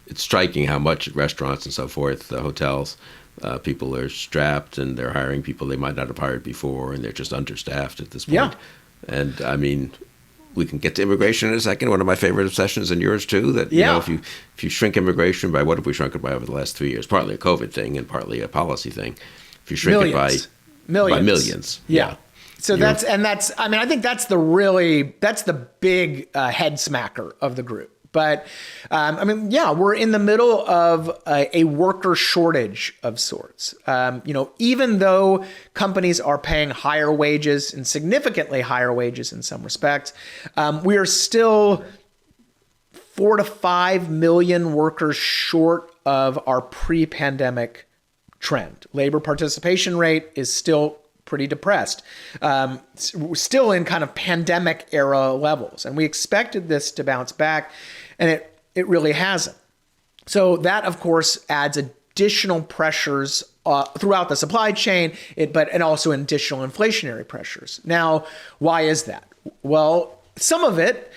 [SPEAKER 1] it's striking how much at restaurants and so forth, the hotels, people are strapped and they're hiring people they might not have hired before, and they're just understaffed at this point.
[SPEAKER 2] Yeah.
[SPEAKER 1] And I mean, we can get to immigration in a second. One of my favorite obsessions, and yours too, that if you shrink immigration by, what have we shrunk it by over the last 3 years? Partly a COVID thing and partly a policy thing. If you shrink
[SPEAKER 2] millions.
[SPEAKER 1] By millions.
[SPEAKER 2] Yeah. So I think that's the big head smacker of the group. But we're in the middle of a worker shortage of sorts. Even though companies are paying higher wages and significantly higher wages in some respects, we are still 4 to 5 million workers short of our pre-pandemic trend. Labor participation rate is still pretty depressed, still in kind of pandemic era levels. And we expected this to bounce back, and it really hasn't. So that, of course, adds additional pressures throughout the supply chain, and also additional inflationary pressures. Now, why is that? Well, some of it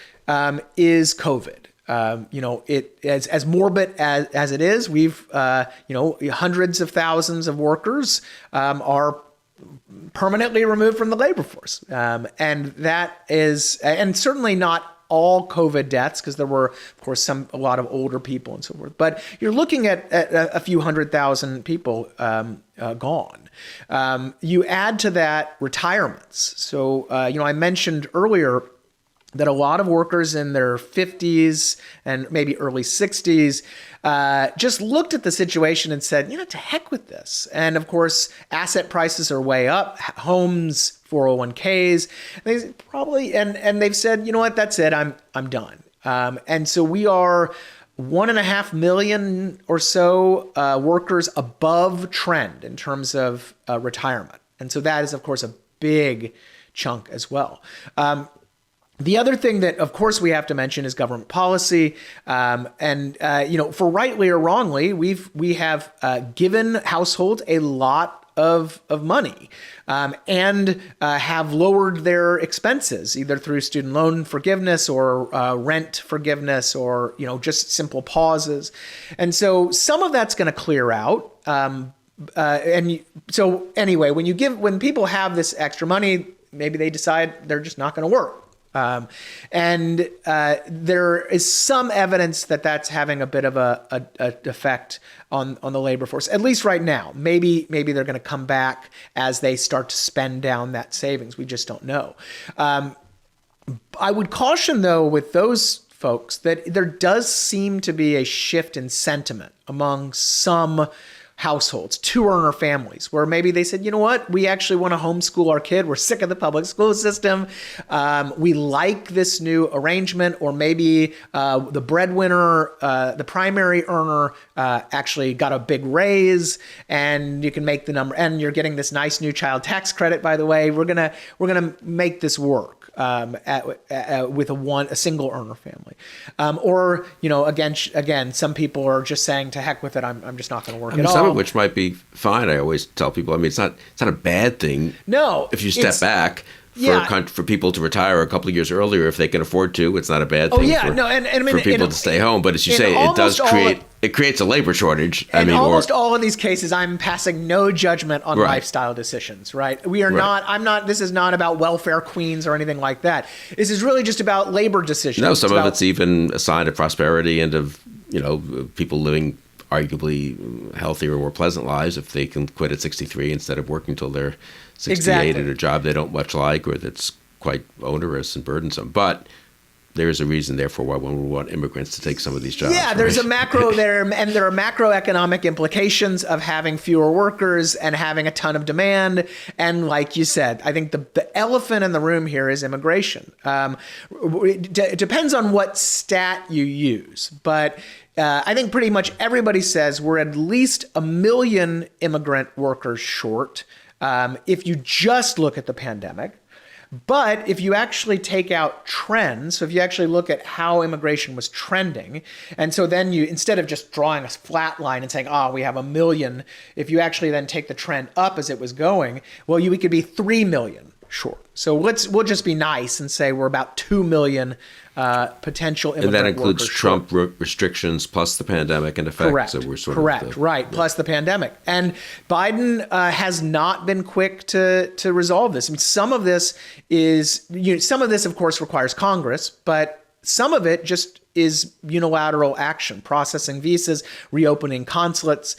[SPEAKER 2] is COVID. As morbid as it is, we've hundreds of thousands of workers are permanently removed from the labor force. And that is, and certainly not all COVID deaths, because there were, of course, a lot of older people and so forth. But you're looking at a few 100,000 people gone. You add to that retirements. So, I mentioned earlier that a lot of workers in their 50s and maybe early 60s just looked at the situation and said, to heck with this. And of course, asset prices are way up, homes, 401ks. They probably, and they've said, that's it, I'm done. And so we are 1.5 million or so workers above trend in terms of retirement. And so that is, of course, a big chunk as well. The other thing that, of course, we have to mention is government policy. For rightly or wrongly, we have given households a lot of money and have lowered their expenses, either through student loan forgiveness or rent forgiveness or, just simple pauses. And so some of that's going to clear out. So anyway, when people have this extra money, maybe they decide they're just not going to work. There is some evidence that that's having a bit of a effect on the labor force, at least right now. Maybe they're going to come back as they start to spend down that savings. We just don't know. I would caution, though, with those folks that there does seem to be a shift in sentiment among some households, two-earner families, where maybe they said, you know what, we actually want to homeschool our kid. We're sick of the public school system. We like this new arrangement. Or maybe the breadwinner, the primary earner, actually got a big raise, and you can make the number. And you're getting this nice new child tax credit, by the way. We're gonna make this work. With a single earner family, or again, some people are just saying to heck with it. I'm just not going to work at all.
[SPEAKER 1] Some of which might be fine. I always tell people. I mean, it's not a bad thing.
[SPEAKER 2] No,
[SPEAKER 1] if you step back. For people to retire a couple of years earlier if they can afford to, it's not a bad thing. For people to stay home. But as you say, it creates a labor shortage.
[SPEAKER 2] All of these cases, I'm passing no judgment on lifestyle decisions. Right? We are not. This is not about welfare queens or anything like that. This is really just about labor decisions.
[SPEAKER 1] No, some of it's even a sign of prosperity and of people living arguably healthier or more pleasant lives if they can quit at 63 instead of working till they're 68 at a job they don't much like or that's quite onerous and burdensome. But there is a reason, therefore, why one would want immigrants to take some of these jobs.
[SPEAKER 2] Yeah, there's a macro there, and there are macroeconomic implications of having fewer workers and having a ton of demand. And like you said, I think the elephant in the room here is immigration. It depends on what stat you use, but I think pretty much everybody says we're at least 1 million immigrant workers short if you just look at the pandemic. But if you actually take out trends, so if you actually look at how immigration was trending, and so then you, instead of just drawing a flat line and saying, we have 1 million, if you actually then take the trend up as it was going, we could be 3 million short. So we'll just be nice and say we're about 2 million potential immigrant workers.
[SPEAKER 1] And that includes Trump restrictions plus the pandemic in effect.
[SPEAKER 2] Correct.
[SPEAKER 1] So we're sort
[SPEAKER 2] of plus the pandemic. And Biden has not been quick to resolve this. I mean, some of this, of course, requires Congress, but some of it just is unilateral action, processing visas, reopening consulates,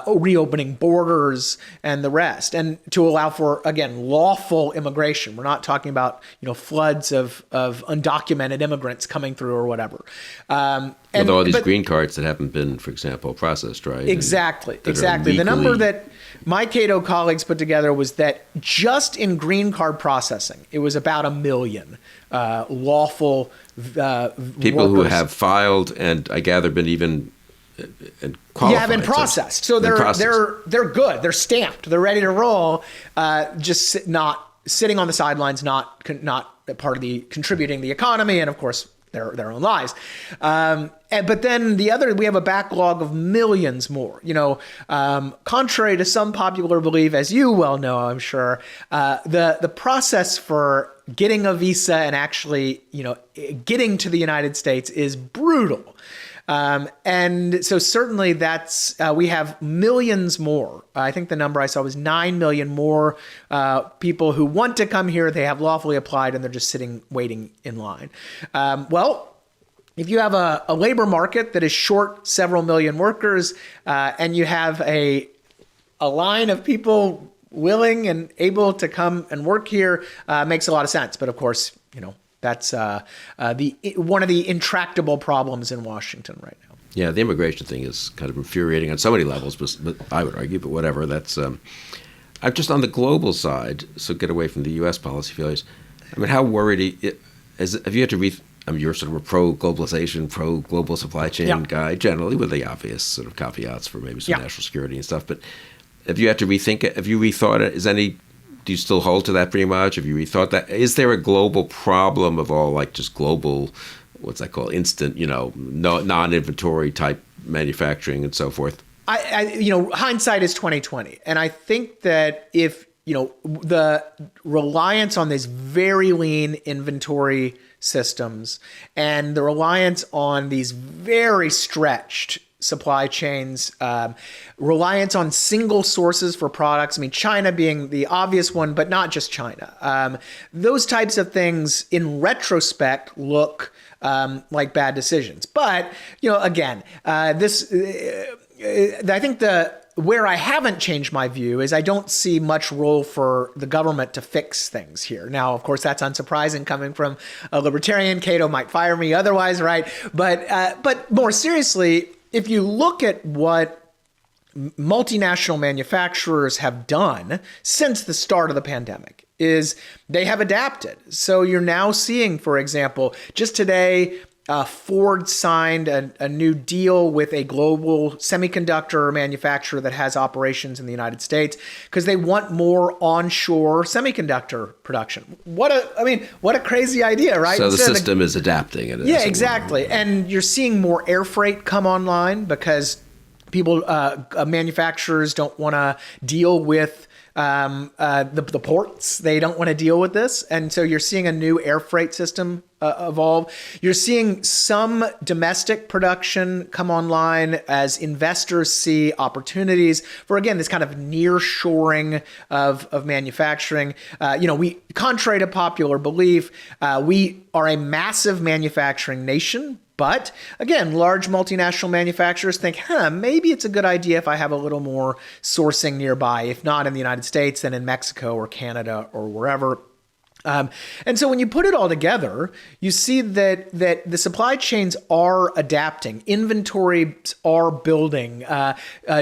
[SPEAKER 2] reopening borders, and the rest, and to allow for, again, lawful immigration. We're not talking about floods of undocumented immigrants coming through or whatever.
[SPEAKER 1] Although all these green cards that haven't been, for example, processed, right?
[SPEAKER 2] Exactly. The number that my Cato colleagues put together was that just in green card processing, it was about 1 million lawful
[SPEAKER 1] people
[SPEAKER 2] workers
[SPEAKER 1] who have filed and I gather been even qualified.
[SPEAKER 2] Yeah, been processed. So they're good. They're stamped. They're ready to roll. Just not sitting on the sidelines, not part of the contributing the economy, and of course their own lives. But then we have a backlog of millions more. Contrary to some popular belief, as you well know, I'm sure, the process for getting a visa and actually, getting to the United States is brutal. And so certainly that's, we have millions more. I think the number I saw was 9 million more people who want to come here. They have lawfully applied and they're just waiting in line. If you have a labor market that is short several million workers, and you have a line of people willing and able to come and work here, makes a lot of sense. But of course, that's one of the intractable problems in Washington right now.
[SPEAKER 1] Yeah, the immigration thing is kind of infuriating on so many levels, but I would argue, but whatever. That's I'm just on the global side, so get away from the U.S. policy failures. I mean, how worried have you had to I mean, you're sort of a pro-globalization, pro-global supply chain guy, generally, with the obvious sort of caveats for maybe some national security and stuff. But have you had to rethink it? Have you rethought it? Do you still hold to that pretty much? Have you rethought that? Is there a global problem of all, like, just global, what's that called, instant, non-inventory type manufacturing and so forth?
[SPEAKER 2] Hindsight is 2020. And I think that if, the reliance on these very lean inventory systems and the reliance on these very stretched supply chains, reliance on single sources for products. I mean, China being the obvious one, but not just China. Those types of things in retrospect look like bad decisions. But, again, I think where I haven't changed my view is I don't see much role for the government to fix things here. Now, of course, that's unsurprising coming from a libertarian. Cato might fire me otherwise, right? But more seriously, if you look at what multinational manufacturers have done since the start of the pandemic, is they have adapted. So you're now seeing, for example, just today, Ford signed a new deal with a global semiconductor manufacturer that has operations in the United States because they want more onshore semiconductor production. What a crazy idea, right?
[SPEAKER 1] So the system is adapting.
[SPEAKER 2] Yeah, exactly. And you're seeing more air freight come online because manufacturers don't want to deal with the ports. They don't want to deal with this. And so you're seeing a new air freight system evolve. You're seeing some domestic production come online as investors see opportunities for, again, this kind of near-shoring of manufacturing. Contrary to popular belief, we are a massive manufacturing nation. But again, large multinational manufacturers think, maybe it's a good idea if I have a little more sourcing nearby, if not in the United States, then in Mexico or Canada or wherever. And so when you put it all together, you see that the supply chains are adapting, inventories are building,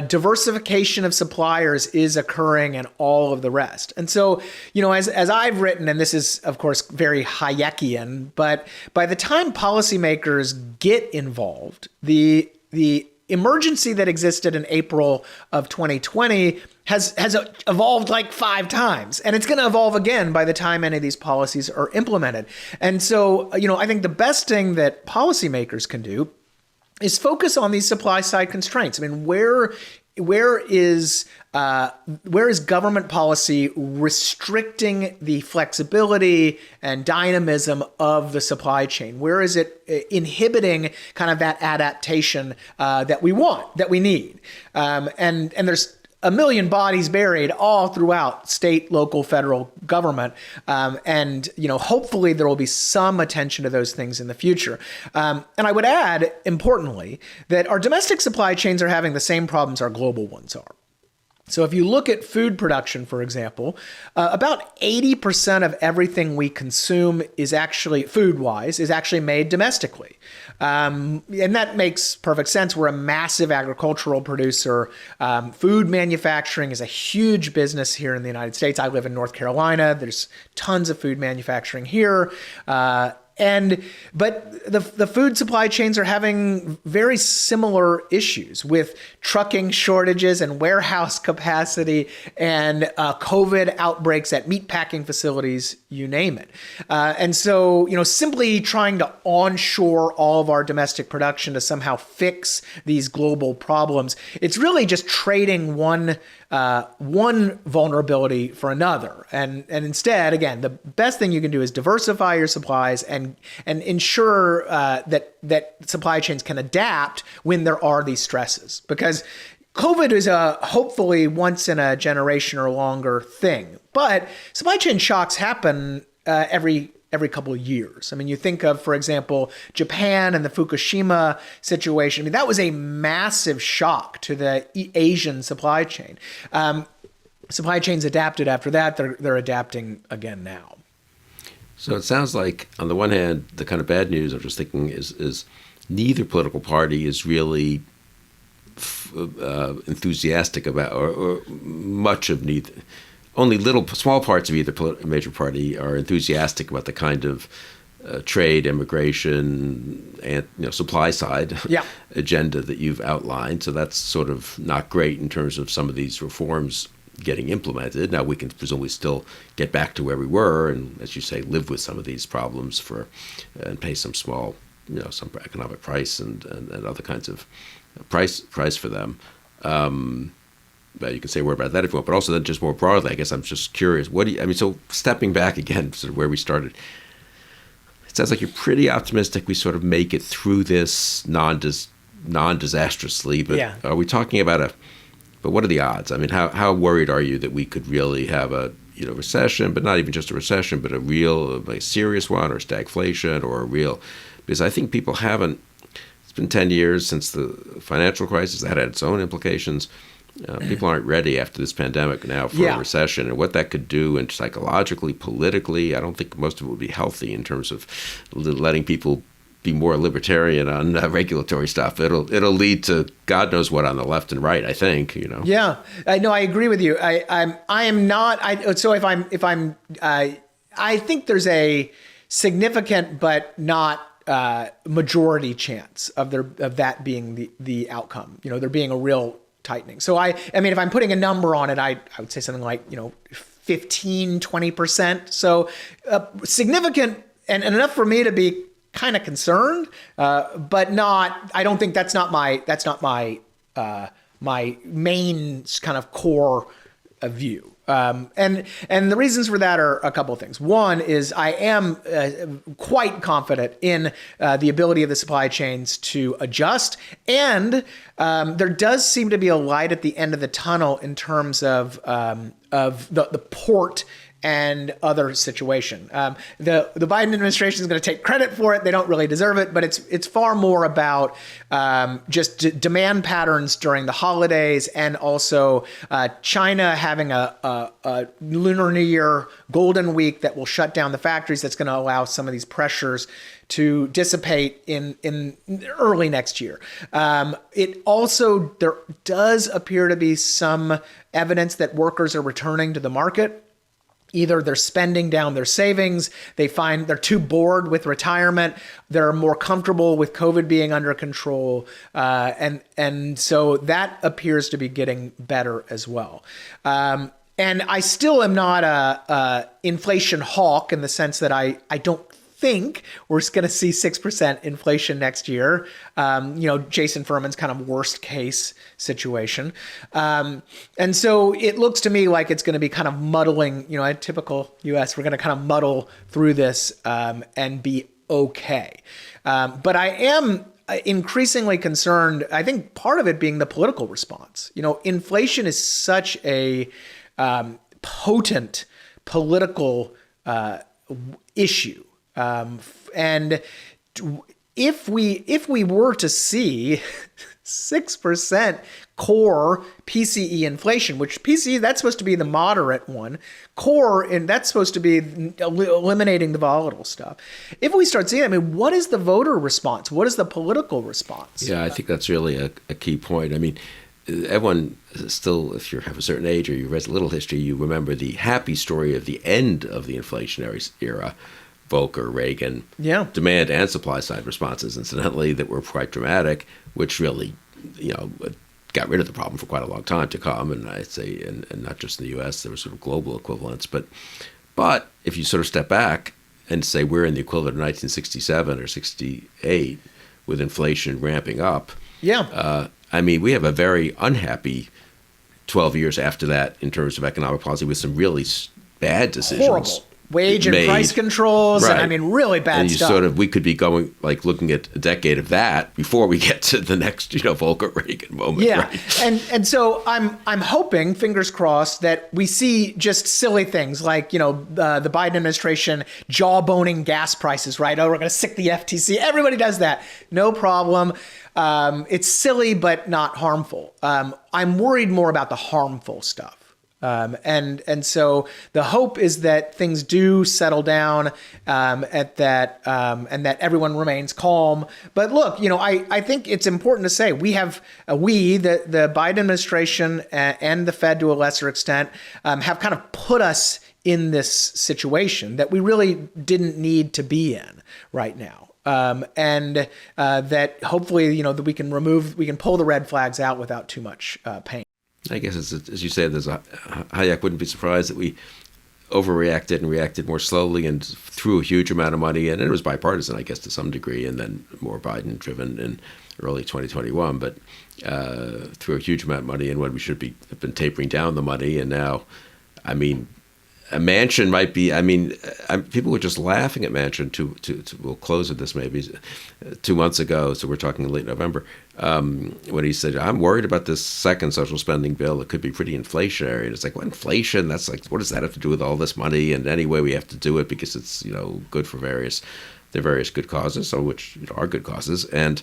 [SPEAKER 2] diversification of suppliers is occurring, and all of the rest. And so, as I've written, and this is of course very Hayekian, but by the time policymakers get involved, the emergency that existed in April of 2020 has evolved like 5 times, and it's going to evolve again by the time any of these policies are implemented. And so, I think the best thing that policymakers can do is focus on these supply side constraints. I mean, where is government policy restricting the flexibility and dynamism of the supply chain? Where is it inhibiting kind of that adaptation that we want, that we need? And there's a million bodies buried all throughout state, local, federal government. And hopefully there will be some attention to those things in the future. And I would add, importantly, that our domestic supply chains are having the same problems our global ones are. So if you look at food production, for example, about 80% of everything we consume is actually, food-wise, is actually made domestically. And that makes perfect sense. We're a massive agricultural producer. Food manufacturing is a huge business here in the United States. I live in North Carolina. There's tons of food manufacturing here. But the food supply chains are having very similar issues with trucking shortages and warehouse capacity and COVID outbreaks at meatpacking facilities, you name it. And so, simply trying to onshore all of our domestic production to somehow fix these global problems, it's really just trading one vulnerability for another. And instead, again, the best thing you can do is diversify your supplies and ensure that supply chains can adapt when there are these stresses. Because COVID is a hopefully once in a generation or longer thing. But supply chain shocks happen every couple of years. I mean, you think of, for example, Japan and the Fukushima situation. I mean, that was a massive shock to the Asian supply chain. Supply chains adapted after that. They're adapting again now.
[SPEAKER 1] So it sounds like, on the one hand, the kind of bad news I'm just thinking is neither political party is really enthusiastic about, or much of neither. Only small parts of either major party are enthusiastic about the kind of trade, immigration, and supply side
[SPEAKER 2] Yeah.
[SPEAKER 1] agenda that you've outlined. So that's sort of not great in terms of some of these reforms getting implemented. Now we can presumably still get back to where we were, and as you say, live with some of these problems and pay some small, some economic price and other kinds of price for them. But you can say more about that if you want. But also then just more broadly, I guess I'm just curious. So stepping back again, sort of where we started. It sounds like you're pretty optimistic we sort of make it through this non-disastrously, but
[SPEAKER 2] Yeah.
[SPEAKER 1] Are we talking about but what are the odds? I mean, how worried are you that we could really have a recession, but not even just a recession, but a real, serious one, or stagflation, or because I think people haven't, it's been 10 years since the financial crisis that had its own implications. People aren't ready after this pandemic now for a recession, and what that could do, and psychologically, politically, I don't think most of it would be healthy in terms of letting people be more libertarian on regulatory stuff. It'll lead to God knows what on the left and right, I think.
[SPEAKER 2] Yeah, no, I agree with you. I am not. I think there's a significant but not majority chance of that being the outcome. There being a real tightening. So I mean, if I'm putting a number on it, I would say something like 15, 20%. So significant and enough for me to be kind of concerned, but not. I don't think that's not my my main kind of core view. And the reasons for that are a couple of things. One is I am quite confident in the ability of the supply chains to adjust, and there does seem to be a light at the end of the tunnel in terms of the port and other situation. The Biden administration is going to take credit for it. They don't really deserve it, but it's far more about just demand patterns during the holidays, and also China having a Lunar New Year Golden Week that will shut down the factories. That's going to allow some of these pressures to dissipate in early next year. There does appear to be some evidence that workers are returning to the market. Either they're spending down their savings, they find they're too bored with retirement, they're more comfortable with COVID being under control, and so that appears to be getting better as well. And I still am not a inflation hawk in the sense that I don't think we're going to see 6% inflation next year. Jason Furman's kind of worst case situation. And so it looks to me like it's going to be kind of muddling, a typical US, we're going to kind of muddle through this and be okay. But I am increasingly concerned, I think part of it being the political response. Inflation is such a potent political issue. And if we were to see 6% core PCE inflation, which PCE, that's supposed to be the moderate one, core, and that's supposed to be eliminating the volatile stuff. If we start seeing, what is the voter response? What is the political response?
[SPEAKER 1] Yeah, I think that's really a key point. I mean, everyone still, if you have a certain age or you read a little history, you remember the happy story of the end of the inflationary era. Volcker, Reagan, demand and supply side responses, incidentally, that were quite dramatic, which really, got rid of the problem for quite a long time to come. And I'd say, and not just in the U.S., there were sort of global equivalents. But if you sort of step back and say we're in the equivalent of 1967 or 68 with inflation ramping up, we have a very unhappy 12 years after that in terms of economic policy with some really bad decisions.
[SPEAKER 2] Horrible. Wage and price controls,
[SPEAKER 1] right.
[SPEAKER 2] And really bad stuff.
[SPEAKER 1] We could be going, looking at a decade of that before we get to the next, Volcker Reagan moment.
[SPEAKER 2] Yeah,
[SPEAKER 1] right?
[SPEAKER 2] and so I'm hoping, fingers crossed, that we see just silly things like, the Biden administration jawboning gas prices, right? Oh, we're going to sick the FTC. Everybody does that. No problem. It's silly, but not harmful. I'm worried more about the harmful stuff. And so the hope is that things do settle down and that everyone remains calm. But look, I think it's important to say the Biden administration and the Fed to a lesser extent have kind of put us in this situation that we really didn't need to be in right now. And that hopefully, that we can pull the red flags out without too much pain.
[SPEAKER 1] I guess, as you said, Hayek wouldn't be surprised that we overreacted and reacted more slowly and threw a huge amount of money, and it was bipartisan, I guess, to some degree, and then more Biden-driven in early 2021, but threw a huge amount of money in when we should have been tapering down the money, and now, I mean, a Manchin might be. I mean, people were just laughing at Manchin. We'll close with this maybe 2 months ago. So we're talking late November when he said, "I'm worried about this second social spending bill. It could be pretty inflationary." And it's like, well, inflation. That's like, what does that have to do with all this money? And anyway, we have to do it because it's good for various good causes, so which are good causes. And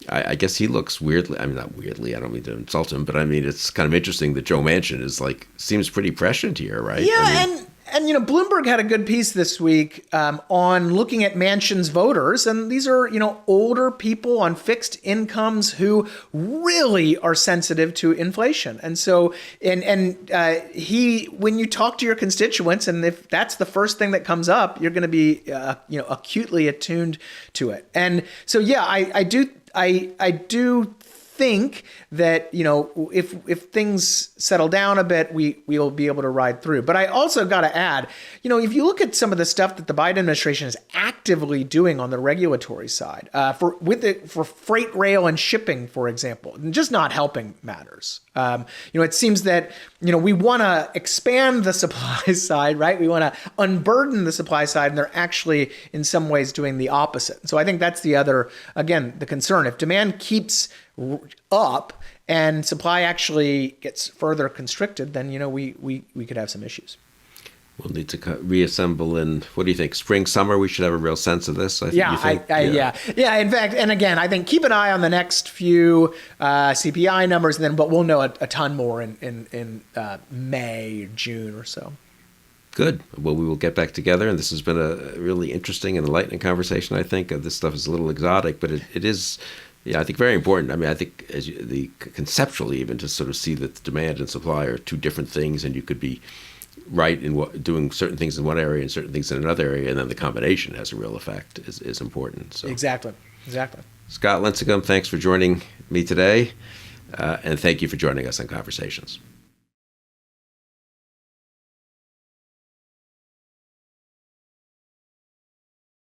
[SPEAKER 1] I guess he looks weirdly. I mean, not weirdly. I don't mean to insult him, but I mean, it's kind of interesting that Joe Manchin seems pretty prescient here, right?
[SPEAKER 2] Yeah,
[SPEAKER 1] I mean,
[SPEAKER 2] and Bloomberg had a good piece this week on looking at Manchin's voters, and these are older people on fixed incomes who really are sensitive to inflation, and so he when you talk to your constituents, and if that's the first thing that comes up, you're going to be acutely attuned to it, and so yeah, I do think that if things settle down a bit, we will be able to ride through. But I also got to add, if you look at some of the stuff that the Biden administration is actively doing on the regulatory side for freight rail and shipping, for example, and just not helping matters. It seems that we want to expand the supply side, right? We want to unburden the supply side, and they're actually in some ways doing the opposite. So I think that's the concern. If demand keeps up and supply actually gets further constricted, then we could have some issues.
[SPEAKER 1] We'll need to reassemble in, what do you think, spring, summer? We should have a real sense of this.
[SPEAKER 2] Yeah. In fact, and again, I think keep an eye on the next few CPI numbers, but we'll know a ton more in May or June or so.
[SPEAKER 1] Good. Well, we will get back together, and this has been a really interesting and enlightening conversation. I think this stuff is a little exotic, but it is. Yeah, I think very important. I mean, I think conceptually even to sort of see that the demand and supply are two different things, and you could be right in doing certain things in one area and certain things in another area, and then the combination has a real effect is important. So
[SPEAKER 2] Exactly.
[SPEAKER 1] Scott Lincicome, thanks for joining me today, and thank you for joining us on Conversations.